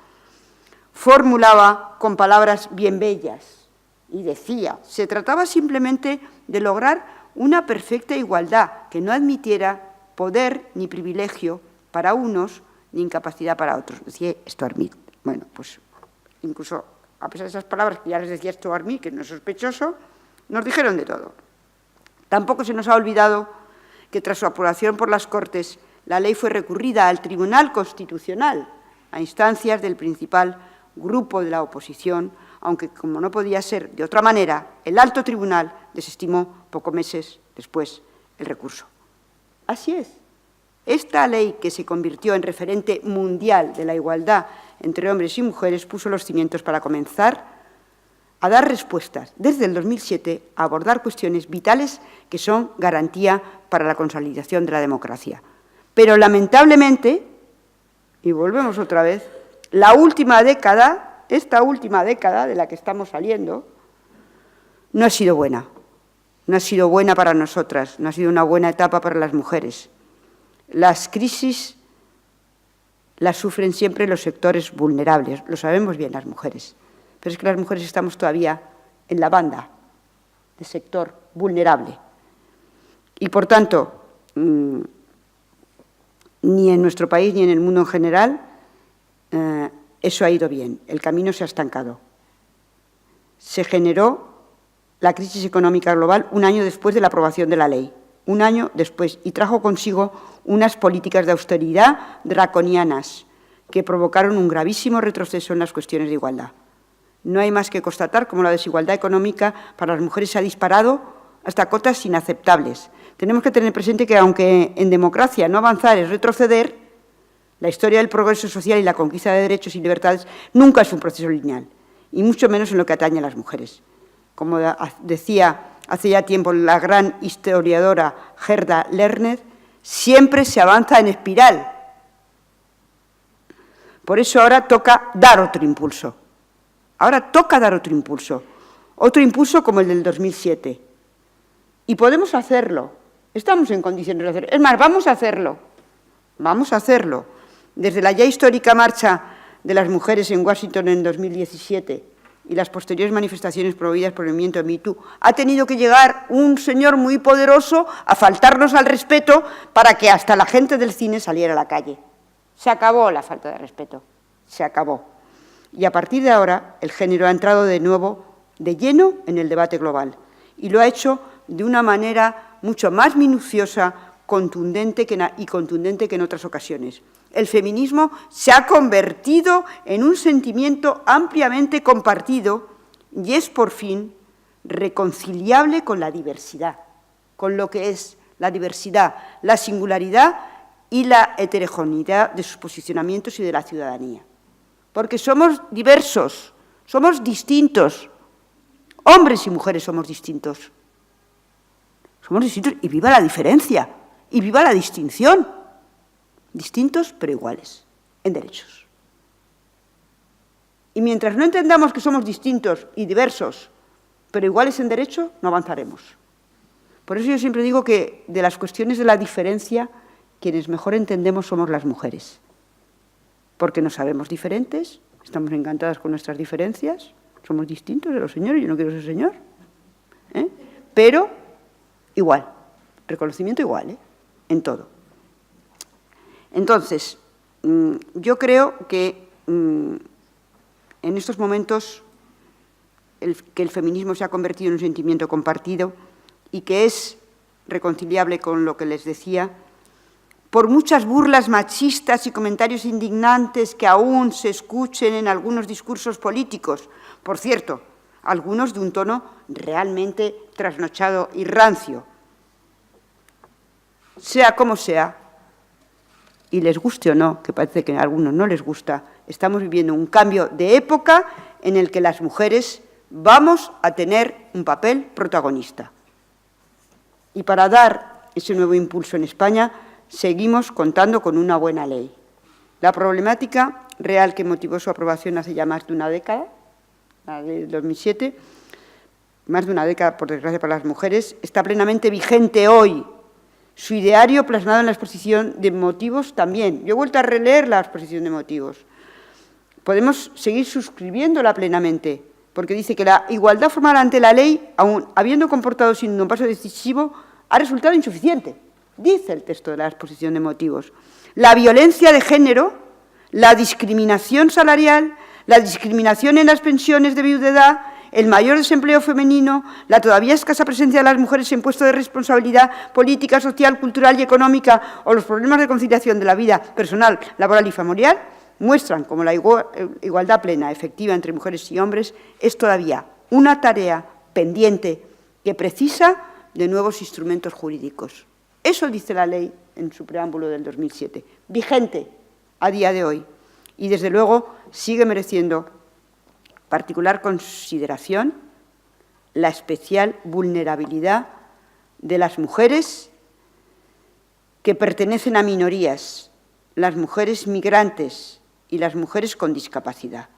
formulaba con palabras bien bellas y decía, se trataba simplemente de lograr una perfecta igualdad que no admitiera poder ni privilegio para unos ni incapacidad para otros, decía Stuart Mill. Bueno, pues incluso a pesar de esas palabras que ya les decía Stuart Mill, que no es sospechoso, nos dijeron de todo. Tampoco se nos ha olvidado que tras su aprobación por las Cortes, la ley fue recurrida al Tribunal Constitucional a instancias del principal grupo de la oposición, aunque, como no podía ser de otra manera, el alto tribunal desestimó pocos meses después el recurso. Así es. Esta ley, que se convirtió en referente mundial de la igualdad entre hombres y mujeres, puso los cimientos para comenzar a dar respuestas, desde el 2007, a abordar cuestiones vitales que son garantía para la consolidación de la democracia. Pero, lamentablemente, y volvemos otra vez, la última década, esta última década de la que estamos saliendo, no ha sido buena. No ha sido buena para nosotras, no ha sido una buena etapa para las mujeres. Las crisis las sufren siempre los sectores vulnerables, lo sabemos bien las mujeres, pero es que las mujeres estamos todavía en la banda de sector vulnerable. Y, por tanto, ni en nuestro país ni en el mundo en general eso ha ido bien, el camino se ha estancado. Se generó la crisis económica global un año después de la aprobación de la ley, un año después, y trajo consigo unas políticas de austeridad draconianas que provocaron un gravísimo retroceso en las cuestiones de igualdad. No hay más que constatar cómo la desigualdad económica para las mujeres se ha disparado hasta cotas inaceptables. Tenemos que tener presente que, aunque en democracia no avanzar es retroceder, la historia del progreso social y la conquista de derechos y libertades nunca es un proceso lineal, y mucho menos en lo que atañe a las mujeres. Como decía hace ya tiempo la gran historiadora Gerda Lerner, siempre se avanza en espiral. Por eso ahora toca dar otro impulso. Ahora toca dar otro impulso como el del 2007. Y podemos hacerlo, estamos en condiciones de hacerlo. Es más, vamos a hacerlo. Desde la ya histórica marcha de las mujeres en Washington en 2017 y las posteriores manifestaciones promovidas por el movimiento Me Too, ha tenido que llegar un señor muy poderoso a faltarnos al respeto para que hasta la gente del cine saliera a la calle. Se acabó la falta de respeto, se acabó. Y a partir de ahora el género ha entrado de nuevo de lleno en el debate global y lo ha hecho de una manera mucho más minuciosa, contundente que en otras ocasiones. El feminismo se ha convertido en un sentimiento ampliamente compartido y es, por fin, reconciliable con la diversidad, con lo que es la diversidad, la singularidad y la heterogeneidad de sus posicionamientos y de la ciudadanía. Porque somos diversos, somos distintos. Hombres y mujeres somos distintos. Somos distintos y viva la diferencia, y viva la distinción. Distintos pero iguales en derechos. Y mientras no entendamos que somos distintos y diversos pero iguales en derecho, no avanzaremos. Por eso yo siempre digo que de las cuestiones de la diferencia, quienes mejor entendemos somos las mujeres. Porque nos sabemos diferentes, estamos encantadas con nuestras diferencias, somos distintos de los señores, yo no quiero ser señor, pero igual, reconocimiento igual, en todo. Entonces, yo creo que en estos momentos que el feminismo se ha convertido en un sentimiento compartido y que es reconciliable con lo que les decía, por muchas burlas machistas y comentarios indignantes que aún se escuchen en algunos discursos políticos, por cierto, algunos de un tono realmente trasnochado y rancio. Sea como sea, y les guste o no, que parece que a algunos no les gusta, estamos viviendo un cambio de época en el que las mujeres vamos a tener un papel protagonista. Y para dar ese nuevo impulso en España, seguimos contando con una buena ley. La problemática real que motivó su aprobación hace ya más de una década, la ley de 2007, más de una década, por desgracia, para las mujeres, está plenamente vigente hoy. Su ideario plasmado en la exposición de motivos también. Yo he vuelto a releer la exposición de motivos. Podemos seguir suscribiéndola plenamente, porque dice que la igualdad formal ante la ley, aun habiendo comportado siendo un paso decisivo, ha resultado insuficiente. Dice el texto de la exposición de motivos. La violencia de género, la discriminación salarial, la discriminación en las pensiones de viudedad, el mayor desempleo femenino, la todavía escasa presencia de las mujeres en puestos de responsabilidad política, social, cultural y económica o los problemas de conciliación de la vida personal, laboral y familiar muestran cómo la igualdad plena, efectiva entre mujeres y hombres es todavía una tarea pendiente que precisa de nuevos instrumentos jurídicos. Eso dice la ley en su preámbulo del 2007, vigente a día de hoy y, desde luego, sigue mereciendo particular consideración la especial vulnerabilidad de las mujeres que pertenecen a minorías, las mujeres migrantes y las mujeres con discapacidad.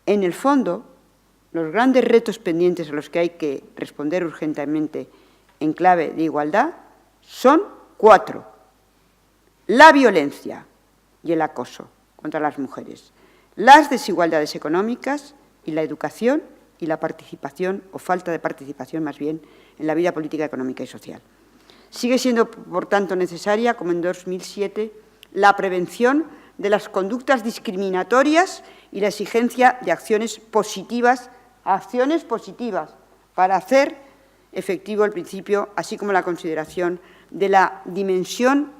En el fondo, los grandes retos pendientes a los que hay que responder urgentemente en clave de igualdad son 4. La violencia y el acoso contra las mujeres, las desigualdades económicas y la educación y la participación, o falta de participación más bien, en la vida política, económica y social. Sigue siendo, por tanto, necesaria, como en 2007, la prevención de las conductas discriminatorias y la exigencia de acciones positivas para hacer efectivo el principio, así como la consideración de la dimensión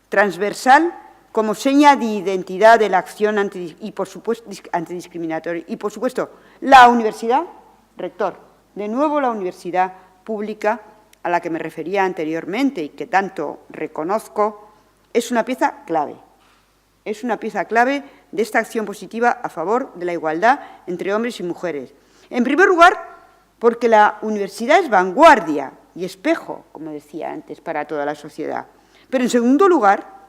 transversal como seña de identidad de la acción antidiscriminatoria. Y, por supuesto, la universidad, rector, de nuevo la universidad pública a la que me refería anteriormente y que tanto reconozco, es una pieza clave. Es una pieza clave de esta acción positiva a favor de la igualdad entre hombres y mujeres. En primer lugar, porque la universidad es vanguardia y espejo, como decía antes, para toda la sociedad. Pero, en segundo lugar,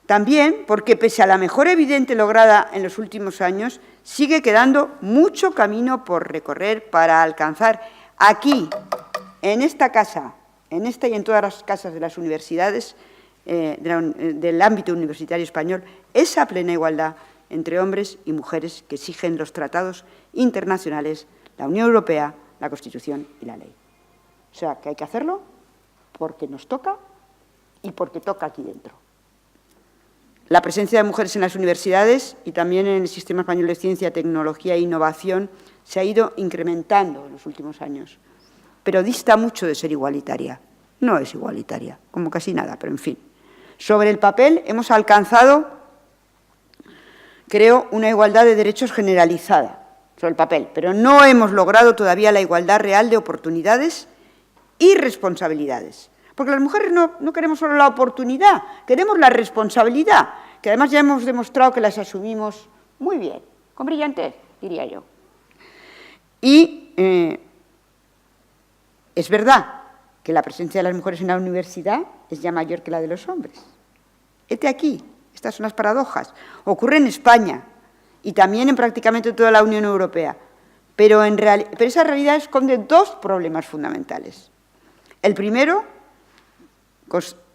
también porque, pese a la mejora evidente lograda en los últimos años, sigue quedando mucho camino por recorrer para alcanzar aquí, en esta casa, en esta y en todas las casas de las universidades del ámbito universitario español, esa plena igualdad entre hombres y mujeres que exigen los tratados internacionales, la Unión Europea, la Constitución y la ley. O sea, que hay que hacerlo porque nos toca y porque toca aquí dentro. La presencia de mujeres en las universidades y también en el Sistema Español de Ciencia, Tecnología e Innovación se ha ido incrementando en los últimos años, pero dista mucho de ser igualitaria. no es igualitaria, como casi nada, pero en fin. Sobre el papel hemos alcanzado, creo, una igualdad de derechos generalizada, sobre el papel, pero no hemos logrado todavía la igualdad real de oportunidades y responsabilidades. Porque las mujeres no queremos solo la oportunidad, queremos la responsabilidad, que además ya hemos demostrado que las asumimos muy bien, con brillantez, diría yo. Y es verdad que la presencia de las mujeres en la universidad es ya mayor que la de los hombres. Hete aquí, estas son las paradojas. Ocurre en España y también en prácticamente toda la Unión Europea, pero esa realidad esconde dos problemas fundamentales. El primero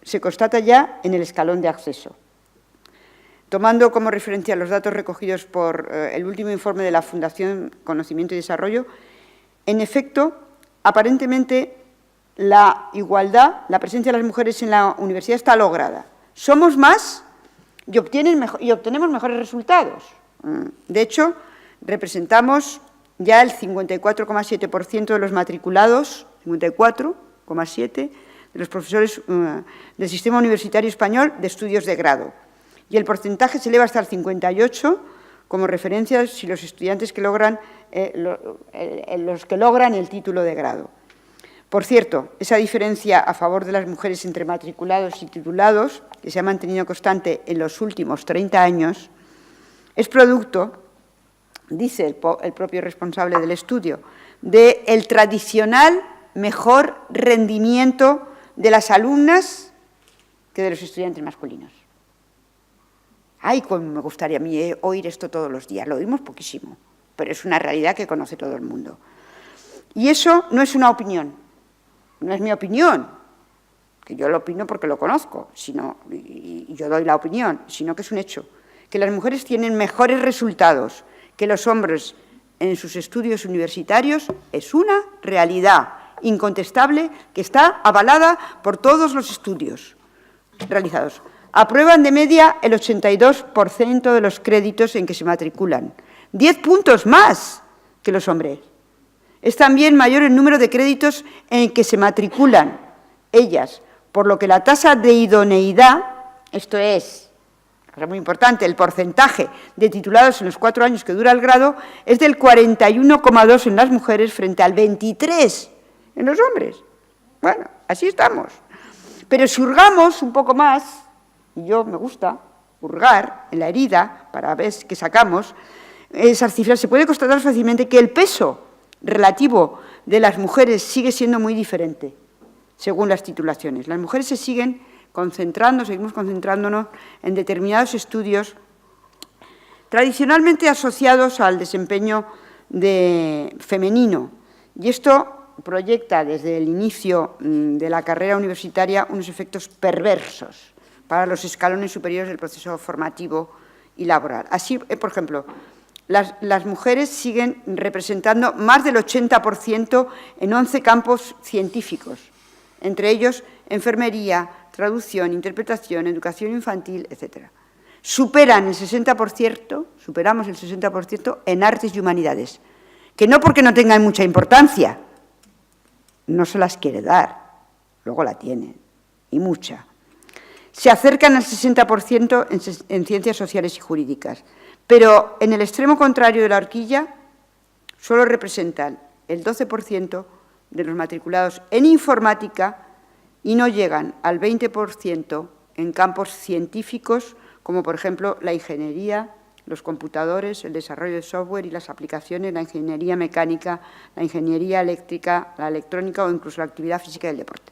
se constata ya en el escalón de acceso. Tomando como referencia los datos recogidos por el último informe de la Fundación Conocimiento y Desarrollo, en efecto, aparentemente la igualdad, la presencia de las mujeres en la universidad está lograda. Somos más y obtenemos mejores resultados. De hecho, representamos ya el 54,7% de los matriculados, 54,7% de los profesores del sistema universitario español de estudios de grado. Y el porcentaje se eleva hasta el 58% como referencia si los estudiantes que logran, los que logran el título de grado. Por cierto, esa diferencia a favor de las mujeres entre matriculados y titulados, que se ha mantenido constante en los últimos 30 años, es producto, dice el propio responsable del estudio, del tradicional mejor rendimiento de las alumnas que de los estudiantes masculinos. Ay, cómo me gustaría a mí oír esto todos los días. Lo oímos poquísimo, pero es una realidad que conoce todo el mundo. Y eso no es una opinión, no es mi opinión, que yo lo opino porque lo conozco, y yo doy la opinión, sino que es un hecho, que las mujeres tienen mejores resultados que los hombres en sus estudios universitarios, es una realidad incontestable que está avalada por todos los estudios realizados. Aprueban de media el 82% de los créditos en que se matriculan, 10 puntos más que los hombres. Es también mayor el número de créditos en que se matriculan ellas, por lo que la tasa de idoneidad, esto es, cosa muy importante, el porcentaje de titulados en los 4 años que dura el grado, es del 41,2% en las mujeres frente al 23% en los hombres. Bueno, así estamos. Pero si hurgamos un poco más, y yo me gusta hurgar en la herida para ver qué sacamos, esas cifras, se puede constatar fácilmente que el peso relativo de las mujeres sigue siendo muy diferente según las titulaciones. Las mujeres se siguen concentrando, seguimos concentrándonos en determinados estudios tradicionalmente asociados al desempeño femenino. Y esto proyecta desde el inicio de la carrera universitaria unos efectos perversos para los escalones superiores del proceso formativo y laboral. Así, por ejemplo, las mujeres siguen representando más del 80% en 11 campos científicos, entre ellos enfermería, traducción, interpretación, educación infantil, etc. Superamos el 60% en artes y humanidades, que no porque no tengan mucha importancia, no se las quiere dar, luego la tienen, y mucha. Se acercan al 60% en ciencias sociales y jurídicas, pero en el extremo contrario de la horquilla solo representan el 12% de los matriculados en informática y no llegan al 20% en campos científicos como, por ejemplo, la ingeniería, los computadores, el desarrollo de software y las aplicaciones, la ingeniería mecánica, la ingeniería eléctrica, la electrónica o incluso la actividad física y el deporte.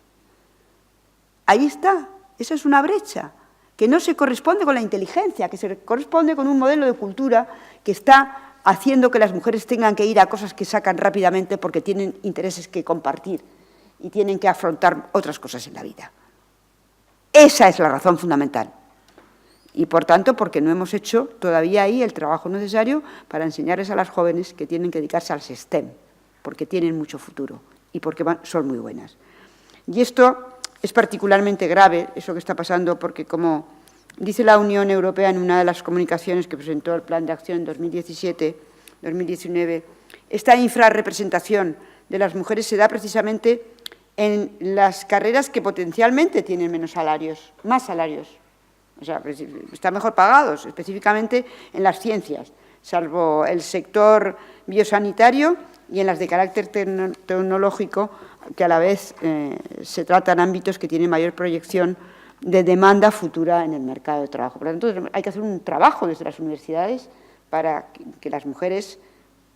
Ahí está, esa es una brecha que no se corresponde con la inteligencia, que se corresponde con un modelo de cultura que está haciendo que las mujeres tengan que ir a cosas que sacan rápidamente porque tienen intereses que compartir y tienen que afrontar otras cosas en la vida. Esa es la razón fundamental. Y, por tanto, porque no hemos hecho todavía ahí el trabajo necesario para enseñarles a las jóvenes que tienen que dedicarse al STEM, porque tienen mucho futuro y porque son muy buenas. Y esto es particularmente grave, eso que está pasando, porque, como dice la Unión Europea en una de las comunicaciones que presentó el Plan de Acción 2017-2019, esta infrarrepresentación de las mujeres se da precisamente en las carreras que potencialmente tienen menos salarios, más salarios. O sea, están mejor pagados, específicamente en las ciencias, salvo el sector biosanitario y en las de carácter tecnológico, que a la vez se tratan ámbitos que tienen mayor proyección de demanda futura en el mercado de trabajo. Por lo tanto, hay que hacer un trabajo desde las universidades para que las mujeres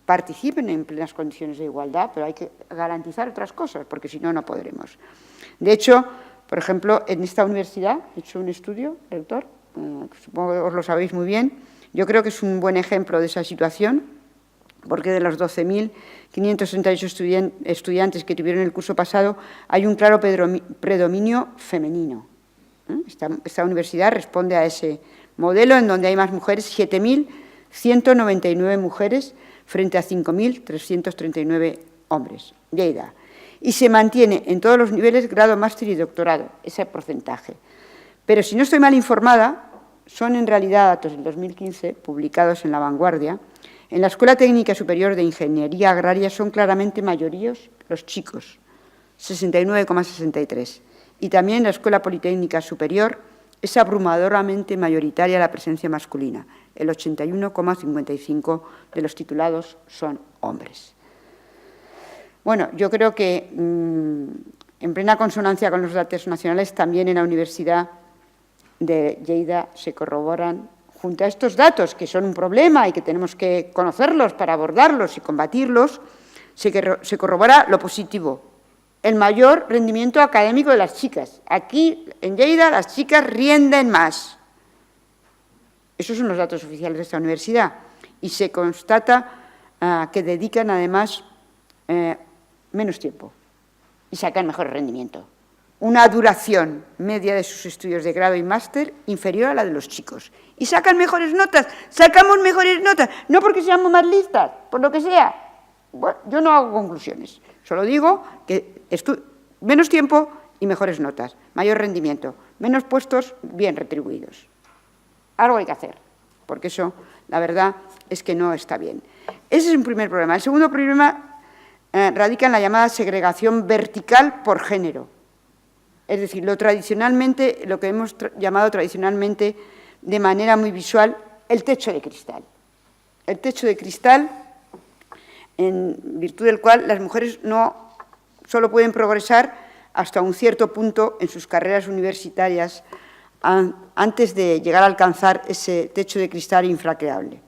participen en plenas condiciones de igualdad, pero hay que garantizar otras cosas, porque si no, no podremos. De hecho, por ejemplo, en esta universidad he hecho un estudio, rector, supongo que os lo sabéis muy bien, yo creo que es un buen ejemplo de esa situación, porque de los 12.568 estudiantes que tuvieron el curso pasado, hay un claro predominio femenino. Esta universidad responde a ese modelo en donde hay más mujeres, 7.199 mujeres frente a 5.339 hombres. Lleida. Y se mantiene en todos los niveles, grado, máster y doctorado, ese porcentaje. Pero si no estoy mal informada, son en realidad datos del 2015, publicados en La Vanguardia. En la Escuela Técnica Superior de Ingeniería Agraria son claramente mayoríos los chicos, 69,63. Y también en la Escuela Politécnica Superior es abrumadoramente mayoritaria la presencia masculina. El 81,55 de los titulados son hombres. Bueno, yo creo que en plena consonancia con los datos nacionales, también en la Universidad de Lleida se corroboran, junto a estos datos, que son un problema y que tenemos que conocerlos para abordarlos y combatirlos, se corrobora lo positivo, el mayor rendimiento académico de las chicas. Aquí, en Lleida, las chicas rinden más. Esos son los datos oficiales de esta universidad. Y se constata que dedican, además, menos tiempo y sacan mejor rendimiento. Una duración media de sus estudios de grado y máster inferior a la de los chicos. Y sacan mejores notas, sacamos mejores notas, no porque seamos más listas, por lo que sea. Bueno, yo no hago conclusiones, solo digo que menos tiempo y mejores notas, mayor rendimiento, menos puestos bien retribuidos. Algo hay que hacer, porque eso, la verdad, es que no está bien. Ese es un primer problema. El segundo problema radica en la llamada segregación vertical por género. Es decir, lo que hemos llamado tradicionalmente de manera muy visual el techo de cristal. El techo de cristal en virtud del cual las mujeres no solo pueden progresar hasta un cierto punto en sus carreras universitarias antes de llegar a alcanzar ese techo de cristal infranqueable.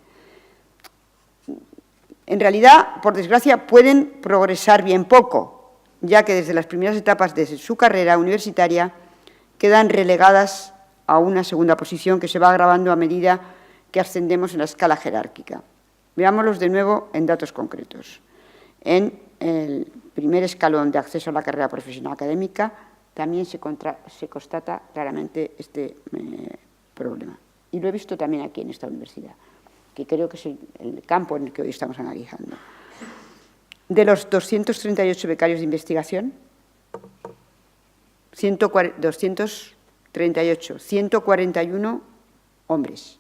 En realidad, por desgracia, pueden progresar bien poco, ya que desde las primeras etapas de su carrera universitaria quedan relegadas a una segunda posición que se va agravando a medida que ascendemos en la escala jerárquica. Veámoslos de nuevo en datos concretos. En el primer escalón de acceso a la carrera profesional académica también se constata claramente este problema. Y lo he visto también aquí en esta universidad, que creo que es el campo en el que hoy estamos analizando. De los 238 becarios de investigación, 141 hombres,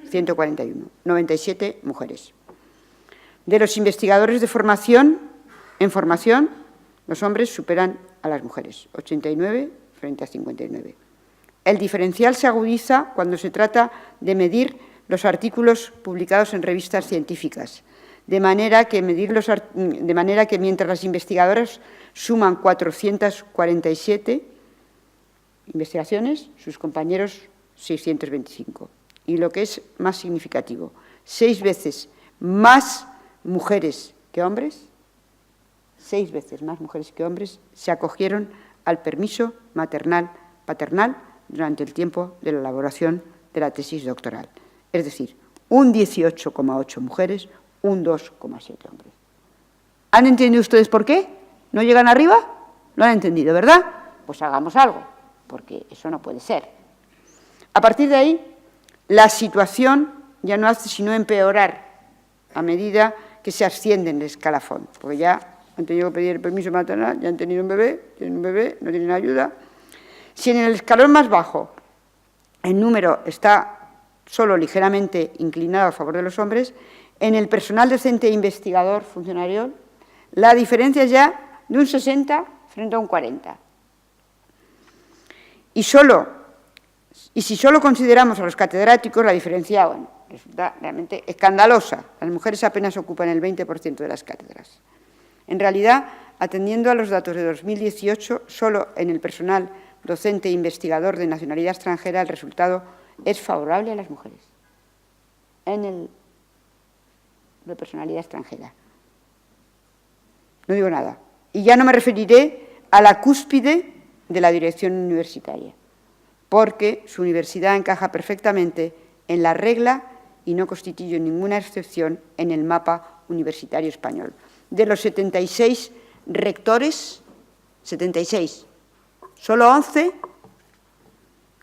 141, 97 mujeres. De los investigadores de formación, en formación, los hombres superan a las mujeres, 89 frente a 59. El diferencial se agudiza cuando se trata de medir los artículos publicados en revistas científicas, de manera que mientras las investigadoras suman 447 investigaciones, sus compañeros 625. Y lo que es más significativo, 6 veces más mujeres que hombres, 6 veces más mujeres que hombres se acogieron al permiso maternal-paternal durante el tiempo de la elaboración de la tesis doctoral. Es decir, un 18,8 mujeres, un 2,7 hombres. ¿Han entendido ustedes por qué? ¿No llegan arriba? Lo han entendido, ¿verdad? Pues hagamos algo, porque eso no puede ser. A partir de ahí, la situación ya no hace sino empeorar a medida que se asciende en el escalafón, porque ya han tenido que pedir el permiso maternal, ya han tenido un bebé, tienen un bebé, no tienen ayuda. Si en el escalón más bajo el número está solo ligeramente inclinado a favor de los hombres, en el personal docente e investigador funcionario, la diferencia es ya de un 60 frente a un 40%. Y si solo consideramos a los catedráticos, la diferencia, bueno, resulta realmente escandalosa. Las mujeres apenas ocupan el 20% de las cátedras. En realidad, atendiendo a los datos de 2018, solo en el personal docente e investigador de nacionalidad extranjera el resultado es favorable a las mujeres. En el de personalidad extranjera. No digo nada. Y ya no me referiré a la cúspide de la dirección universitaria, porque su universidad encaja perfectamente en la regla y no constituye ninguna excepción en el mapa universitario español. De los 76 rectores, 76, solo 11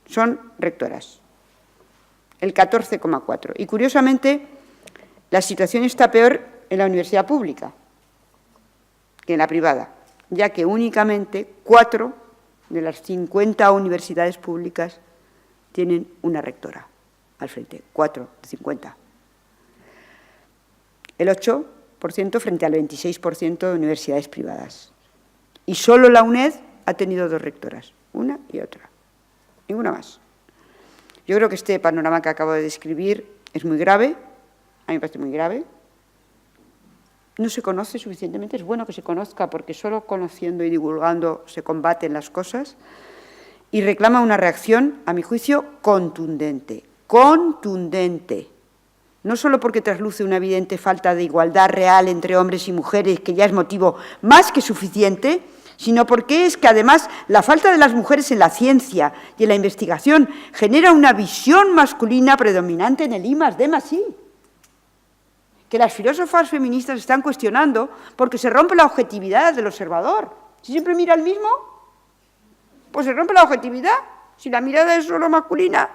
son rectoras, el 14,4%. Y curiosamente, la situación está peor en la universidad pública que en la privada, ya que únicamente 4 de las 50 universidades públicas tienen una rectora al frente, 4 de 50. El 8% frente al 26% de universidades privadas. Y solo la UNED ha tenido 2 rectoras, una y otra, ninguna más. Yo creo que este panorama que acabo de describir es muy grave, a mí me parece muy grave. No se conoce suficientemente, es bueno que se conozca porque solo conociendo y divulgando se combaten las cosas, y reclama una reacción, a mi juicio, contundente, no solo porque trasluce una evidente falta de igualdad real entre hombres y mujeres, que ya es motivo más que suficiente, sino porque es que además la falta de las mujeres en la ciencia y en la investigación genera una visión masculina predominante en el I+D+I, que las filósofas feministas están cuestionando porque se rompe la objetividad del observador. Si siempre mira el mismo, pues se rompe la objetividad. Si la mirada es solo masculina,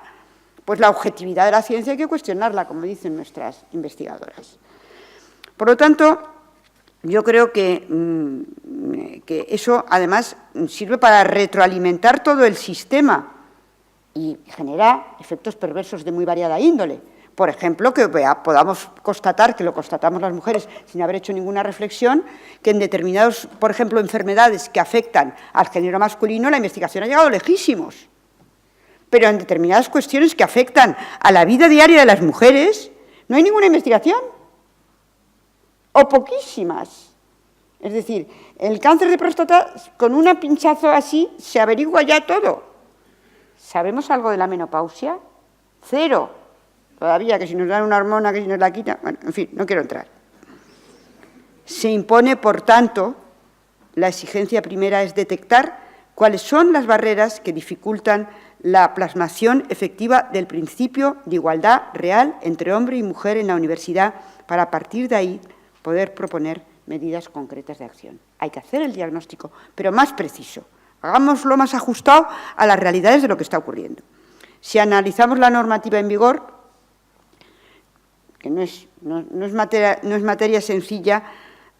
pues la objetividad de la ciencia hay que cuestionarla, como dicen nuestras investigadoras. Por lo tanto, yo creo que eso, además, sirve para retroalimentar todo el sistema y genera efectos perversos de muy variada índole. Por ejemplo, que podamos constatar, que lo constatamos las mujeres sin haber hecho ninguna reflexión, que en determinados, por ejemplo, enfermedades que afectan al género masculino, la investigación ha llegado lejísimos. Pero en determinadas cuestiones que afectan a la vida diaria de las mujeres, no hay ninguna investigación, o poquísimas. Es decir, el cáncer de próstata, con un pinchazo así, se averigua ya todo. ¿Sabemos algo de la menopausia? Cero. Todavía, que si nos dan una hormona, que si nos la quitan, bueno, en fin, no quiero entrar. Se impone, por tanto, la exigencia primera es detectar cuáles son las barreras que dificultan la plasmación efectiva del principio de igualdad real entre hombre y mujer en la universidad, para a partir de ahí poder proponer medidas concretas de acción. Hay que hacer el diagnóstico, pero más preciso. Hagámoslo más ajustado a las realidades de lo que está ocurriendo. Si analizamos la normativa en vigor, que no es materia sencilla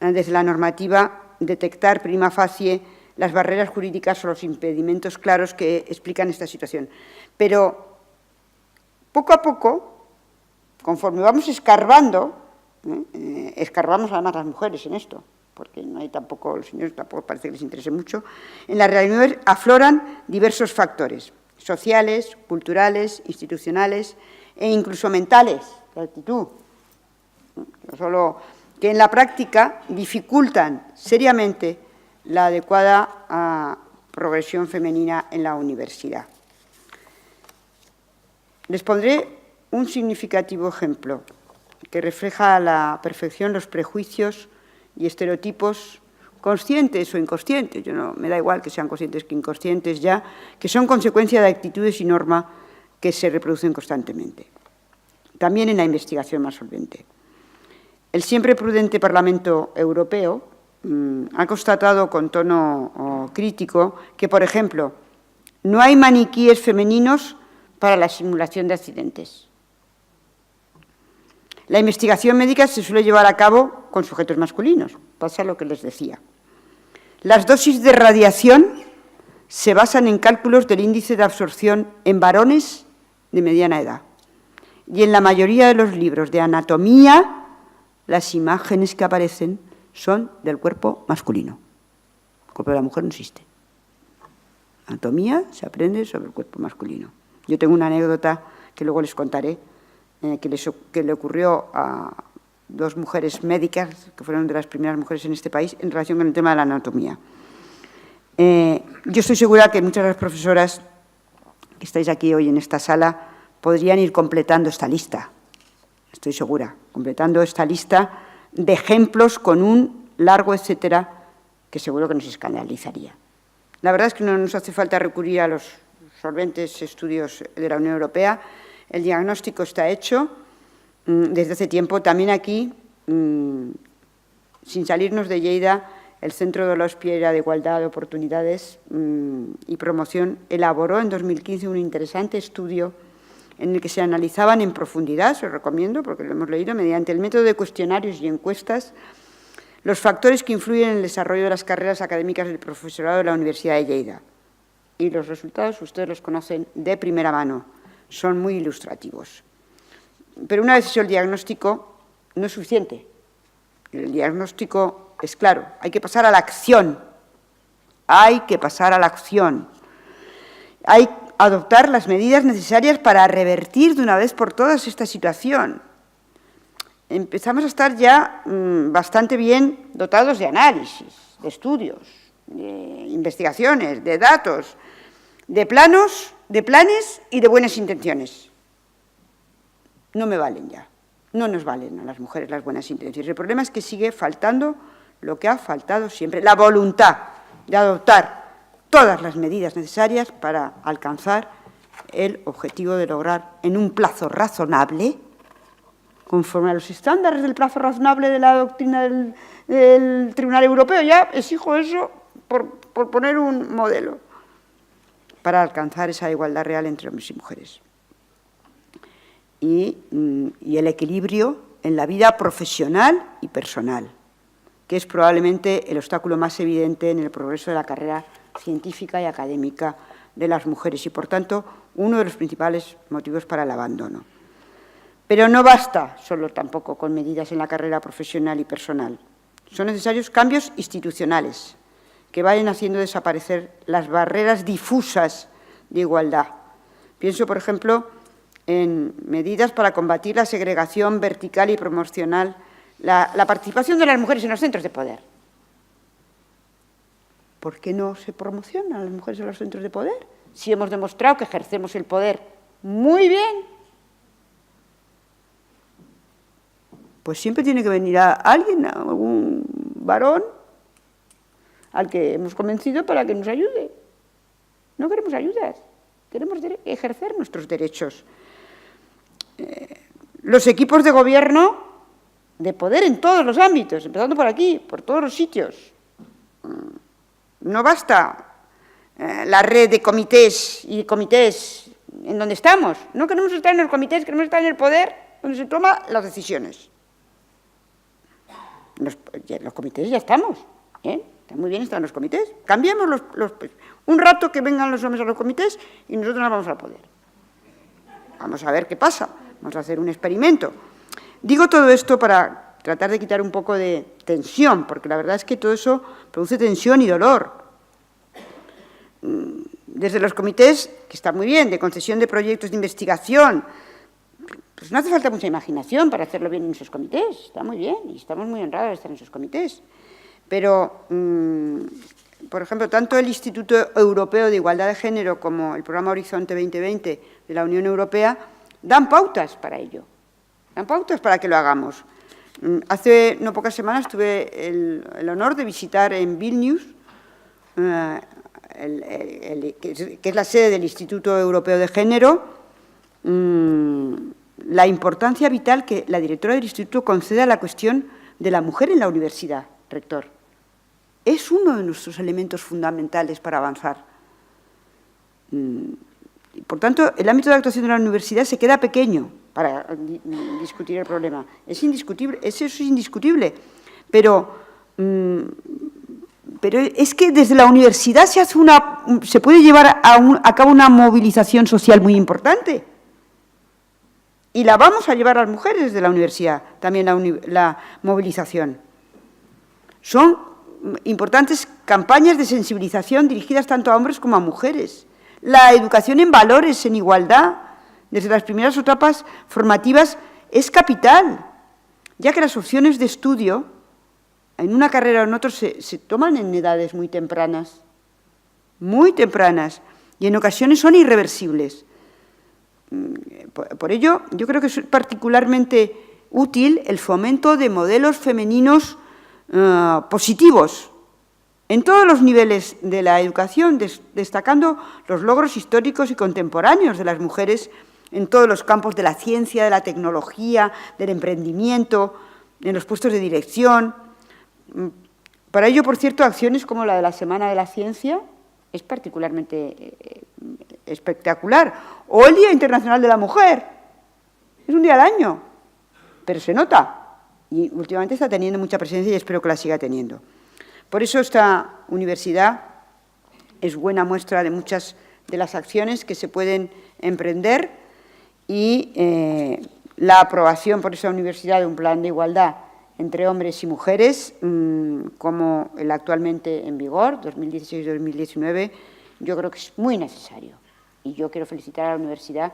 desde la normativa detectar prima facie las barreras jurídicas o los impedimentos claros que explican esta situación. Pero poco a poco, conforme vamos escarbando, escarbamos además las mujeres en esto, porque no hay tampoco, los señores tampoco parece que les interese mucho, en la realidad afloran diversos factores sociales, culturales, institucionales e incluso mentales, de actitud, que en la práctica dificultan seriamente la adecuada progresión femenina en la universidad. Les pondré un significativo ejemplo que refleja a la perfección los prejuicios y estereotipos conscientes o inconscientes, me da igual que sean conscientes que inconscientes ya, que son consecuencia de actitudes y normas que se reproducen constantemente. También en la investigación más solvente. El siempre prudente Parlamento Europeo ha constatado con tono crítico que, por ejemplo, no hay maniquíes femeninos para la simulación de accidentes. La investigación médica se suele llevar a cabo con sujetos masculinos, pasa lo que les decía. Las dosis de radiación se basan en cálculos del índice de absorción en varones de mediana edad. Y en la mayoría de los libros de anatomía, las imágenes que aparecen son del cuerpo masculino. El cuerpo de la mujer no existe. Anatomía se aprende sobre el cuerpo masculino. Yo tengo una anécdota que luego les contaré, que le ocurrió a 2 mujeres médicas, que fueron de las primeras mujeres en este país, en relación con el tema de la anatomía. Yo estoy segura que muchas de las profesoras que estáis aquí hoy en esta sala podrían ir completando esta lista. Estoy segura, completando esta lista de ejemplos con un largo etcétera que seguro que nos escandalizaría. La verdad es que no nos hace falta recurrir a los solventes estudios de la Unión Europea. El diagnóstico está hecho desde hace tiempo. También aquí, sin salirnos de Lleida, el Centro de Donostia de Igualdad de Oportunidades y Promoción elaboró en 2015 un interesante estudio en el que se analizaban en profundidad, se lo recomiendo porque lo hemos leído, mediante el método de cuestionarios y encuestas, los factores que influyen en el desarrollo de las carreras académicas del profesorado de la Universidad de Lleida. Y los resultados ustedes los conocen de primera mano, son muy ilustrativos. Pero una vez hecho el diagnóstico, no es suficiente. El diagnóstico es claro, hay que pasar a la acción. Hay que pasar a la acción. Hay que adoptar las medidas necesarias para revertir de una vez por todas esta situación. Empezamos a estar ya bastante bien dotados de análisis, de estudios, de investigaciones, de datos, de planes y de buenas intenciones. No me valen ya, no nos valen a las mujeres las buenas intenciones. El problema es que sigue faltando lo que ha faltado siempre, la voluntad de adoptar todas las medidas necesarias para alcanzar el objetivo de lograr en un plazo razonable, conforme a los estándares del plazo razonable de la doctrina del Tribunal Europeo. Ya exijo eso por poner un modelo para alcanzar esa igualdad real entre hombres y mujeres. Y el equilibrio en la vida profesional y personal, que es probablemente el obstáculo más evidente en el progreso de la carrera científica y académica de las mujeres y, por tanto, uno de los principales motivos para el abandono. Pero no basta solo tampoco con medidas en la carrera profesional y personal. Son necesarios cambios institucionales que vayan haciendo desaparecer las barreras difusas de igualdad. Pienso, por ejemplo, en medidas para combatir la segregación vertical y promocional, la participación de las mujeres en los centros de poder. ¿Por qué no se promocionan a las mujeres en los centros de poder? Si hemos demostrado que ejercemos el poder muy bien, pues siempre tiene que venir a alguien, a algún varón, al que hemos convencido para que nos ayude. No queremos ayudas, queremos ejercer nuestros derechos. Los equipos de gobierno, de poder en todos los ámbitos, empezando por aquí, por todos los sitios. No basta la red de comités y comités en donde estamos. No queremos estar en los comités, queremos estar en el poder donde se toman las decisiones. Los comités ya estamos, ¿eh? Está muy bien estar en los comités. Cambiemos un rato que vengan los hombres a los comités y nosotros nos vamos al poder. Vamos a ver qué pasa. Vamos a hacer un experimento. Digo todo esto para tratar de quitar un poco de tensión, porque la verdad es que todo eso produce tensión y dolor. Desde los comités, que está muy bien, de concesión de proyectos de investigación, pues no hace falta mucha imaginación para hacerlo bien en esos comités. Está muy bien y estamos muy honrados de estar en esos comités. Pero, por ejemplo, tanto el Instituto Europeo de Igualdad de Género como el Programa Horizonte 2020 de la Unión Europea dan pautas para ello, dan pautas para que lo hagamos. Hace no pocas semanas tuve el honor de visitar en Vilnius, que es la sede del Instituto Europeo de Género, la importancia vital que la directora del Instituto concede a la cuestión de la mujer en la universidad, rector. Es uno de nuestros elementos fundamentales para avanzar. Por tanto, el ámbito de actuación de la universidad se queda pequeño para discutir el problema. Es indiscutible, eso es indiscutible, pero es que desde la universidad se puede llevar a cabo una movilización social muy importante. Y la vamos a llevar a las mujeres desde la universidad, también la movilización. Son importantes campañas de sensibilización dirigidas tanto a hombres como a mujeres, la educación en valores, en igualdad, desde las primeras etapas formativas, es capital, ya que las opciones de estudio en una carrera o en otra se toman en edades muy tempranas, y en ocasiones son irreversibles. Por ello, yo creo que es particularmente útil el fomento de modelos femeninos positivos en todos los niveles de la educación, destacando los logros históricos y contemporáneos de las mujeres en todos los campos de la ciencia, de la tecnología, del emprendimiento, en los puestos de dirección. Para ello, por cierto, acciones como la de la Semana de la Ciencia es particularmente espectacular. O el Día Internacional de la Mujer. Es un día al año, pero se nota. Y últimamente está teniendo mucha presencia y espero que la siga teniendo. Por eso esta universidad es buena muestra de muchas de las acciones que se pueden emprender y la aprobación por esa universidad de un plan de igualdad entre hombres y mujeres, como el actualmente en vigor, 2016-2019, yo creo que es muy necesario. Y yo quiero felicitar a la universidad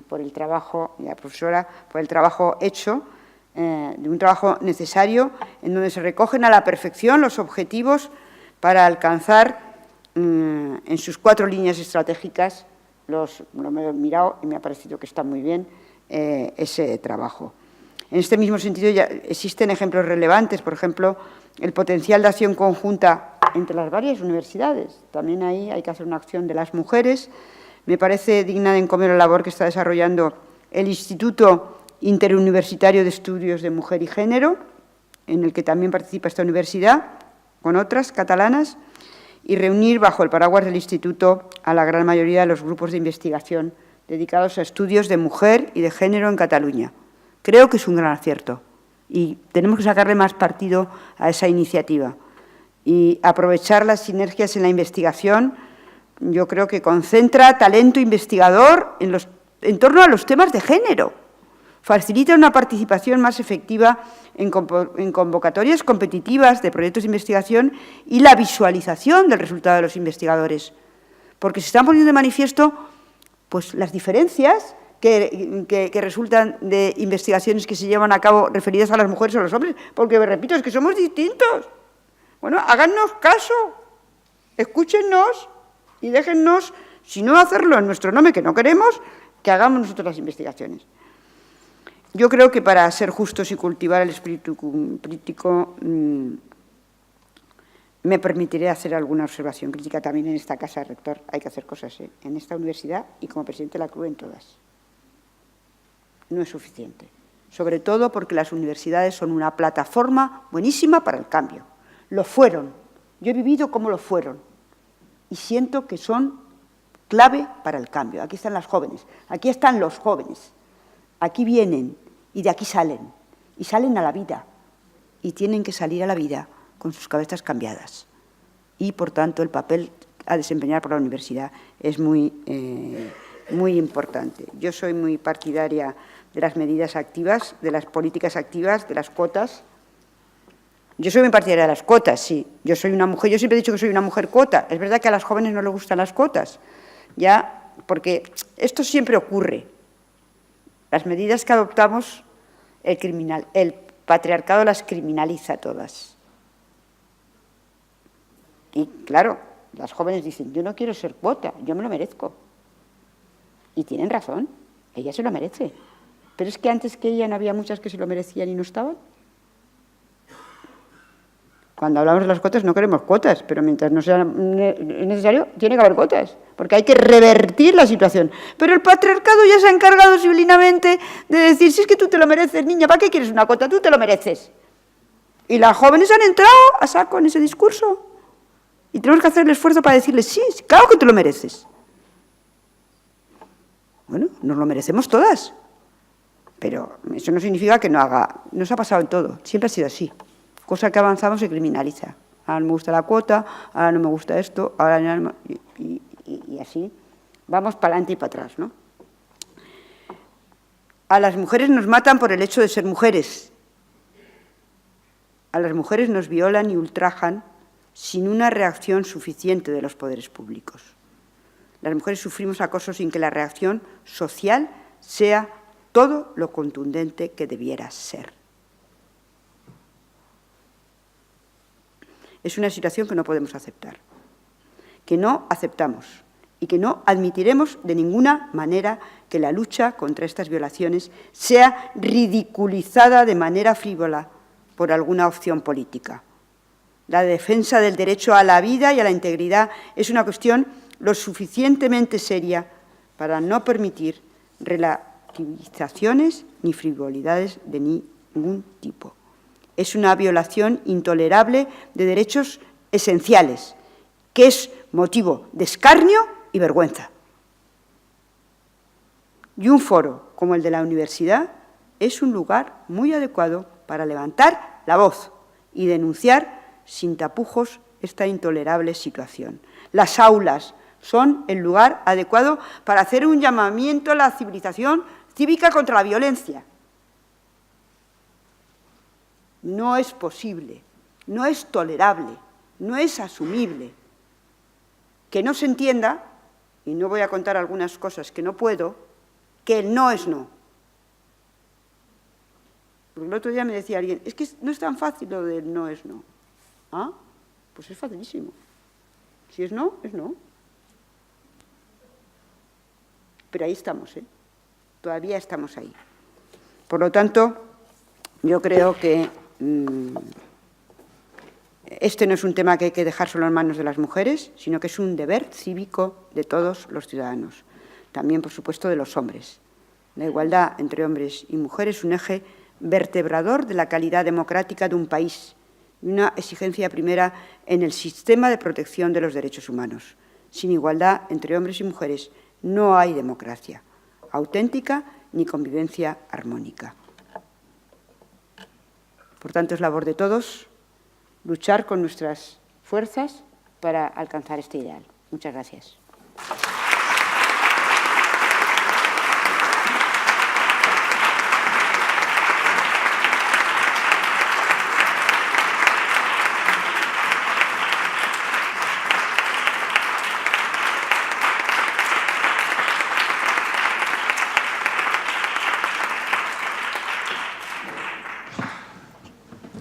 por el trabajo, y a la profesora por el trabajo hecho, de un trabajo necesario, en donde se recogen a la perfección los objetivos para alcanzar en sus 4 líneas estratégicas, lo he mirado y me ha parecido que está muy bien ese trabajo. En este mismo sentido ya existen ejemplos relevantes, por ejemplo, el potencial de acción conjunta entre las varias universidades. También ahí hay que hacer una acción de las mujeres. Me parece digna de encomiar la labor que está desarrollando el Instituto Interuniversitario de Estudios de Mujer y Género, en el que también participa esta universidad, con otras catalanas, y reunir bajo el paraguas del Instituto a la gran mayoría de los grupos de investigación dedicados a estudios de mujer y de género en Cataluña. Creo que es un gran acierto y tenemos que sacarle más partido a esa iniciativa y aprovechar las sinergias en la investigación. Yo creo que concentra talento investigador en torno a los temas de género, facilita una participación más efectiva en convocatorias competitivas de proyectos de investigación y la visualización del resultado de los investigadores, porque se están poniendo de manifiesto pues, las diferencias que resultan de investigaciones que se llevan a cabo referidas a las mujeres o a los hombres, porque, repito, es que somos distintos. Bueno, hágannos caso, escúchennos y déjennos, si no hacerlo en nuestro nombre, que no queremos, que hagamos nosotros las investigaciones. Yo creo que para ser justos y cultivar el espíritu crítico me permitiré hacer alguna observación crítica también en esta casa, rector. Hay que hacer cosas en esta universidad y como presidente de la CRUE en todas. No es suficiente, sobre todo porque las universidades son una plataforma buenísima para el cambio. Lo fueron, yo he vivido como lo fueron y siento que son clave para el cambio. Aquí están las jóvenes, aquí están los jóvenes, aquí vienen y de aquí salen, y salen a la vida, y tienen que salir a la vida con sus cabezas cambiadas. Y, por tanto, el papel a desempeñar por la universidad es muy importante. Yo soy muy partidaria de las medidas activas, de las políticas activas, de las cuotas. Yo soy muy partidaria de las cuotas, sí. Yo soy una mujer, yo siempre he dicho que soy una mujer cuota. Es verdad que a las jóvenes no les gustan las cuotas, ya, porque esto siempre ocurre. Las medidas que adoptamos, el patriarcado las criminaliza todas. Y, claro, las jóvenes dicen, yo no quiero ser cuota, yo me lo merezco. Y tienen razón, ella se lo merece. Pero es que antes que ella no había muchas que se lo merecían y no estaban. Cuando hablamos de las cuotas no queremos cuotas, pero mientras no sea necesario, tiene que haber cuotas, porque hay que revertir la situación. Pero el patriarcado ya se ha encargado civilinamente de decir, si es que tú te lo mereces, niña, ¿para qué quieres una cuota? Tú te lo mereces. Y las jóvenes han entrado a saco en ese discurso. Y tenemos que hacer el esfuerzo para decirles, sí, claro que te lo mereces. Bueno, nos lo merecemos todas. Pero eso no significa que no haga... Nos ha pasado en todo, siempre ha sido así. Cosa que avanzamos se criminaliza. Ahora no me gusta la cuota, ahora no me gusta esto, ahora no... Y así vamos para adelante y para atrás, ¿no? A las mujeres nos matan por el hecho de ser mujeres. A las mujeres nos violan y ultrajan sin una reacción suficiente de los poderes públicos. Las mujeres sufrimos acoso sin que la reacción social sea todo lo contundente que debiera ser. Es una situación que no podemos aceptar, que no aceptamos y que no admitiremos de ninguna manera que la lucha contra estas violaciones sea ridiculizada de manera frívola por alguna opción política. La defensa del derecho a la vida y a la integridad es una cuestión lo suficientemente seria para no permitir relativizaciones ni frivolidades de ningún tipo. Es una violación intolerable de derechos esenciales, que es motivo de escarnio y vergüenza. Y un foro como el de la universidad es un lugar muy adecuado para levantar la voz y denunciar sin tapujos esta intolerable situación. Las aulas son el lugar adecuado para hacer un llamamiento a la civilización cívica contra la violencia. No es posible, no es tolerable, no es asumible que no se entienda, y no voy a contar algunas cosas que no puedo, que el no es no. Porque el otro día me decía alguien, es que no es tan fácil lo del no es no. Ah, pues es facilísimo. Si es no, es no. Pero ahí estamos, ¿eh? Todavía estamos ahí. Por lo tanto, yo creo que este no es un tema que hay que dejar solo en manos de las mujeres, sino que es un deber cívico de todos los ciudadanos. También, por supuesto, de los hombres. La igualdad entre hombres y mujeres es un eje vertebrador de la calidad democrática de un país y una exigencia primera en el sistema de protección de los derechos humanos. Sin igualdad entre hombres y mujeres no hay democracia auténtica ni convivencia armónica. Por tanto, es labor de todos luchar con nuestras fuerzas para alcanzar este ideal. Muchas gracias.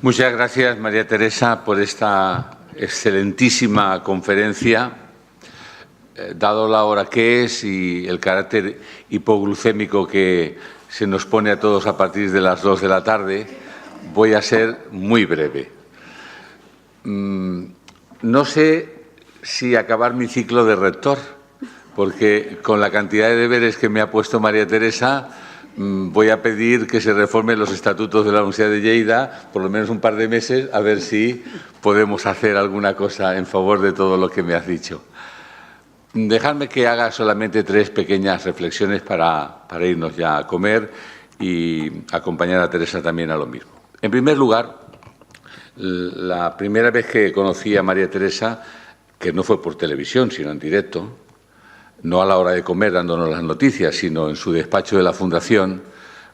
Muchas gracias, María Teresa, por esta excelentísima conferencia. Dado la hora que es y el carácter hipoglucémico que se nos pone a todos a partir de las 2 de la tarde, voy a ser muy breve. No sé si acabar mi ciclo de rector, porque con la cantidad de deberes que me ha puesto María Teresa, voy a pedir que se reformen los estatutos de la Universidad de Lleida, por lo menos un par de meses, a ver si podemos hacer alguna cosa en favor de todo lo que me has dicho. Dejadme que haga solamente 3 pequeñas reflexiones para irnos ya a comer y acompañar a Teresa también a lo mismo. En primer lugar, la primera vez que conocí a María Teresa, que no fue por televisión, sino en directo, no a la hora de comer dándonos las noticias, sino en su despacho de la Fundación,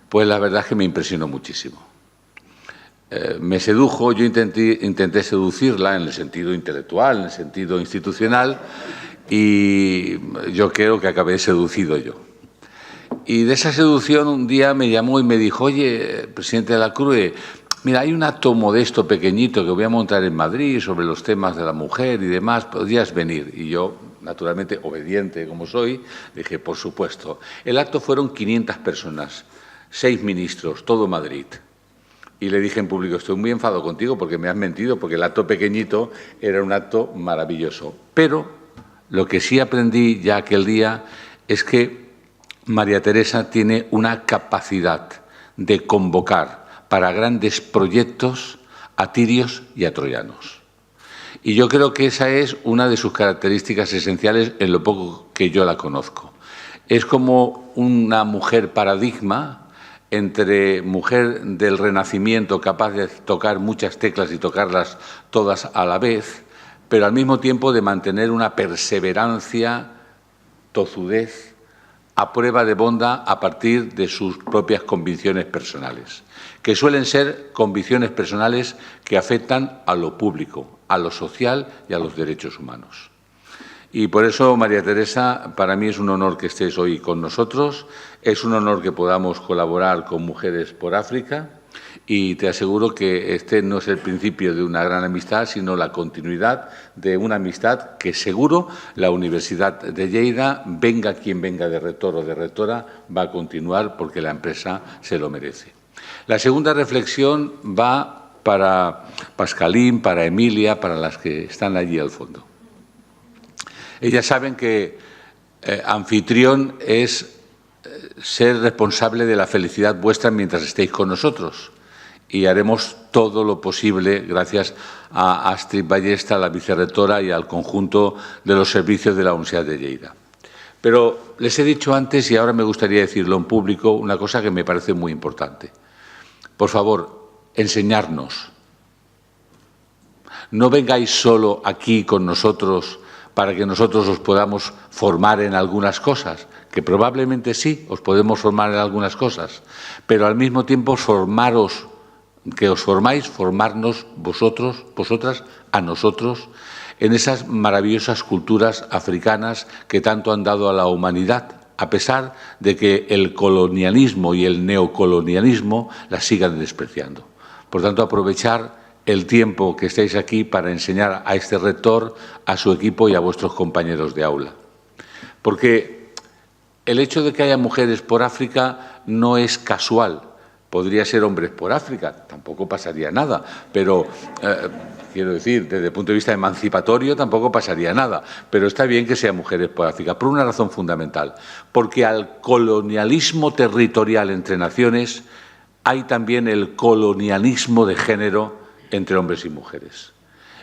pues la verdad es que me impresionó muchísimo. Me sedujo, yo intenté seducirla en el sentido intelectual, en el sentido institucional, y yo creo que acabé seducido yo. Y de esa seducción un día me llamó y me dijo, oye, presidente de la CRUE, mira, hay un acto modesto, pequeñito, que voy a montar en Madrid sobre los temas de la mujer y demás, ¿podrías venir? Y yo, naturalmente, obediente como soy, dije, por supuesto. El acto fueron 500 personas, 6 ministros, todo Madrid. Y le dije en público, estoy muy enfadado contigo porque me has mentido, porque el acto pequeñito era un acto maravilloso. Pero lo que sí aprendí ya aquel día es que María Teresa tiene una capacidad de convocar para grandes proyectos a tirios y a troyanos. Y yo creo que esa es una de sus características esenciales en lo poco que yo la conozco. Es como una mujer paradigma entre mujer del Renacimiento capaz de tocar muchas teclas y tocarlas todas a la vez, pero al mismo tiempo de mantener una perseverancia, tozudez, a prueba de bomba a partir de sus propias convicciones personales, que suelen ser convicciones personales que afectan a lo público, a lo social y a los derechos humanos. Y por eso, María Teresa, para mí es un honor que estés hoy con nosotros, es un honor que podamos colaborar con Mujeres por África y te aseguro que este no es el principio de una gran amistad, sino la continuidad de una amistad que seguro la Universidad de Lleida, venga quien venga de rector o de rectora, va a continuar porque la empresa se lo merece. La segunda reflexión va para Pascalín, para Emilia, para las que están allí al fondo. Ellas saben que anfitrión es ser responsable de la felicidad vuestra mientras estéis con nosotros. Y haremos todo lo posible, gracias a Astrid Ballesta, la vicerrectora, y al conjunto de los servicios de la Universidad de Lleida. Pero les he dicho antes, y ahora me gustaría decirlo en público, una cosa que me parece muy importante. Por favor, enseñarnos. No vengáis solo aquí con nosotros para que nosotros os podamos formar en algunas cosas, que probablemente sí, os podemos formar en algunas cosas, pero al mismo tiempo formarnos vosotras, a nosotros, en esas maravillosas culturas africanas que tanto han dado a la humanidad, a pesar de que el colonialismo y el neocolonialismo las sigan despreciando. Por tanto, aprovechar el tiempo que estáis aquí para enseñar a este rector, a su equipo y a vuestros compañeros de aula. Porque el hecho de que haya mujeres por África no es casual. Podría ser hombres por África, tampoco pasaría nada, pero quiero decir, desde el punto de vista emancipatorio tampoco pasaría nada, pero está bien que sean mujeres por África, por una razón fundamental, porque al colonialismo territorial entre naciones hay también el colonialismo de género entre hombres y mujeres.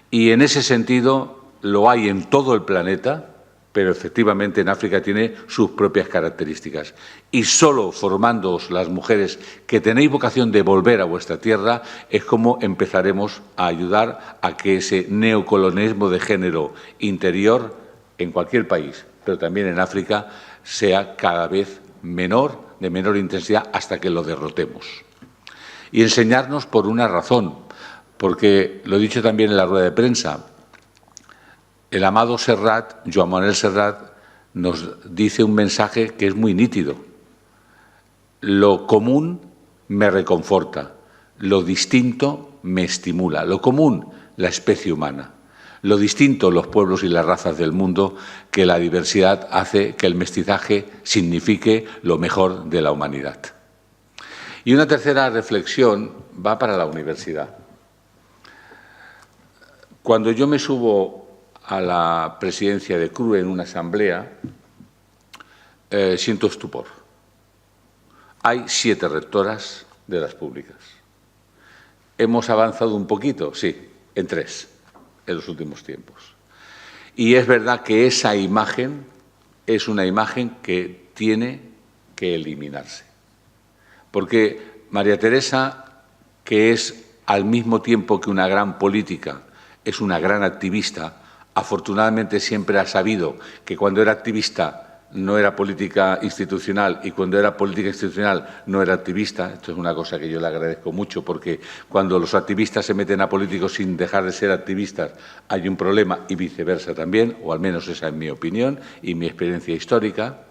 Y en ese sentido lo hay en todo el planeta, pero efectivamente en África tiene sus propias características. Y solo formándoos las mujeres que tenéis vocación de volver a vuestra tierra es como empezaremos a ayudar a que ese neocolonialismo de género interior en cualquier país, pero también en África, sea cada vez menor, de menor intensidad, hasta que lo derrotemos. Y enseñarnos por una razón, porque lo he dicho también en la rueda de prensa, el amado Serrat, Joan Manuel Serrat, nos dice un mensaje que es muy nítido. Lo común me reconforta, lo distinto me estimula. Lo común, la especie humana. Lo distinto, los pueblos y las razas del mundo, que la diversidad hace que el mestizaje signifique lo mejor de la humanidad. Y una tercera reflexión va para la universidad. Cuando yo me subo a la presidencia de CRUE en una asamblea, siento estupor. Hay 7 rectoras de las públicas. Hemos avanzado un poquito, sí, en 3 en los últimos tiempos. Y es verdad que esa imagen es una imagen que tiene que eliminarse. Porque María Teresa, que es al mismo tiempo que una gran política, es una gran activista, afortunadamente siempre ha sabido que cuando era activista no era política institucional y cuando era política institucional no era activista. Esto es una cosa que yo le agradezco mucho porque cuando los activistas se meten a políticos sin dejar de ser activistas hay un problema y viceversa también, o al menos esa es mi opinión y mi experiencia histórica.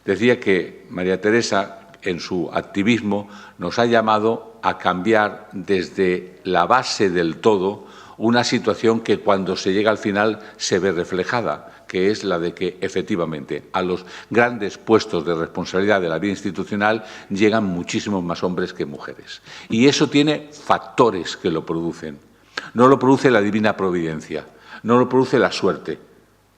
Decía que María Teresa en su activismo nos ha llamado a cambiar desde la base del todo una situación que cuando se llega al final se ve reflejada, que es la de que efectivamente a los grandes puestos de responsabilidad de la vida institucional llegan muchísimos más hombres que mujeres. Y eso tiene factores que lo producen. No lo produce la divina providencia, no lo produce la suerte,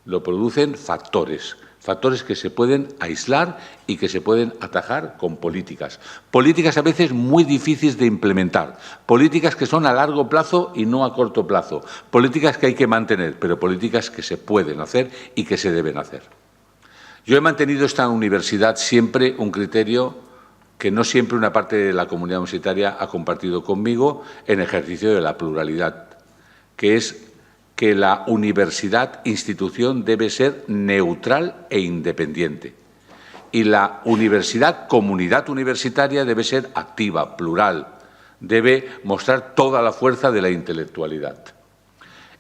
lo producen factores. Factores que se pueden aislar y que se pueden atajar con políticas. Políticas a veces muy difíciles de implementar. Políticas que son a largo plazo y no a corto plazo. Políticas que hay que mantener, pero políticas que se pueden hacer y que se deben hacer. Yo he mantenido esta universidad siempre un criterio que no siempre una parte de la comunidad universitaria ha compartido conmigo en ejercicio de la pluralidad, que es que la universidad, institución, debe ser neutral e independiente. Y la universidad, comunidad universitaria, debe ser activa, plural, debe mostrar toda la fuerza de la intelectualidad.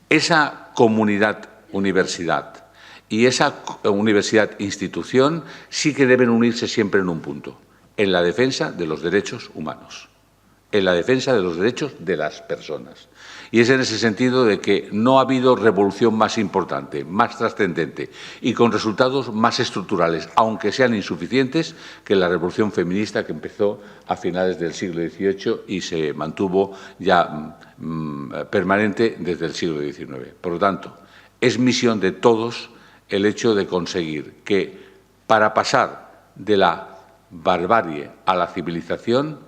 Esa comunidad universidad y esa universidad-institución sí que deben unirse siempre en un punto, en la defensa de los derechos humanos, en la defensa de los derechos de las personas. Y es en ese sentido de que no ha habido revolución más importante, más trascendente y con resultados más estructurales, aunque sean insuficientes, que la revolución feminista que empezó a finales del siglo XVIII y se mantuvo ya permanente desde el siglo XIX. Por lo tanto, es misión de todos el hecho de conseguir que, para pasar de la barbarie a la civilización,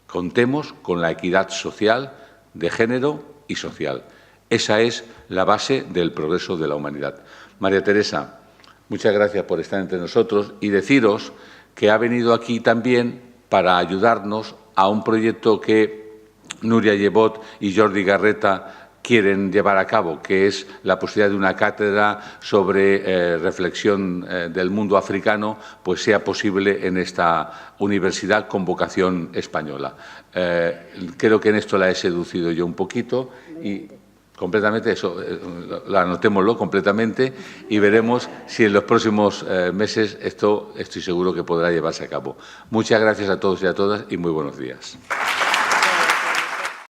contemos con la equidad social, de género y social. Esa es la base del progreso de la humanidad. María Teresa, muchas gracias por estar entre nosotros y deciros que ha venido aquí también para ayudarnos a un proyecto que Núria Llevot y Jordi Garreta quieren llevar a cabo, que es la posibilidad de una cátedra sobre reflexión del mundo africano, pues sea posible en esta universidad con vocación española. Creo que en esto la he seducido yo un poquito y completamente, eso, anotémoslo completamente y veremos si en los próximos meses esto estoy seguro que podrá llevarse a cabo. Muchas gracias a todos y a todas y muy buenos días.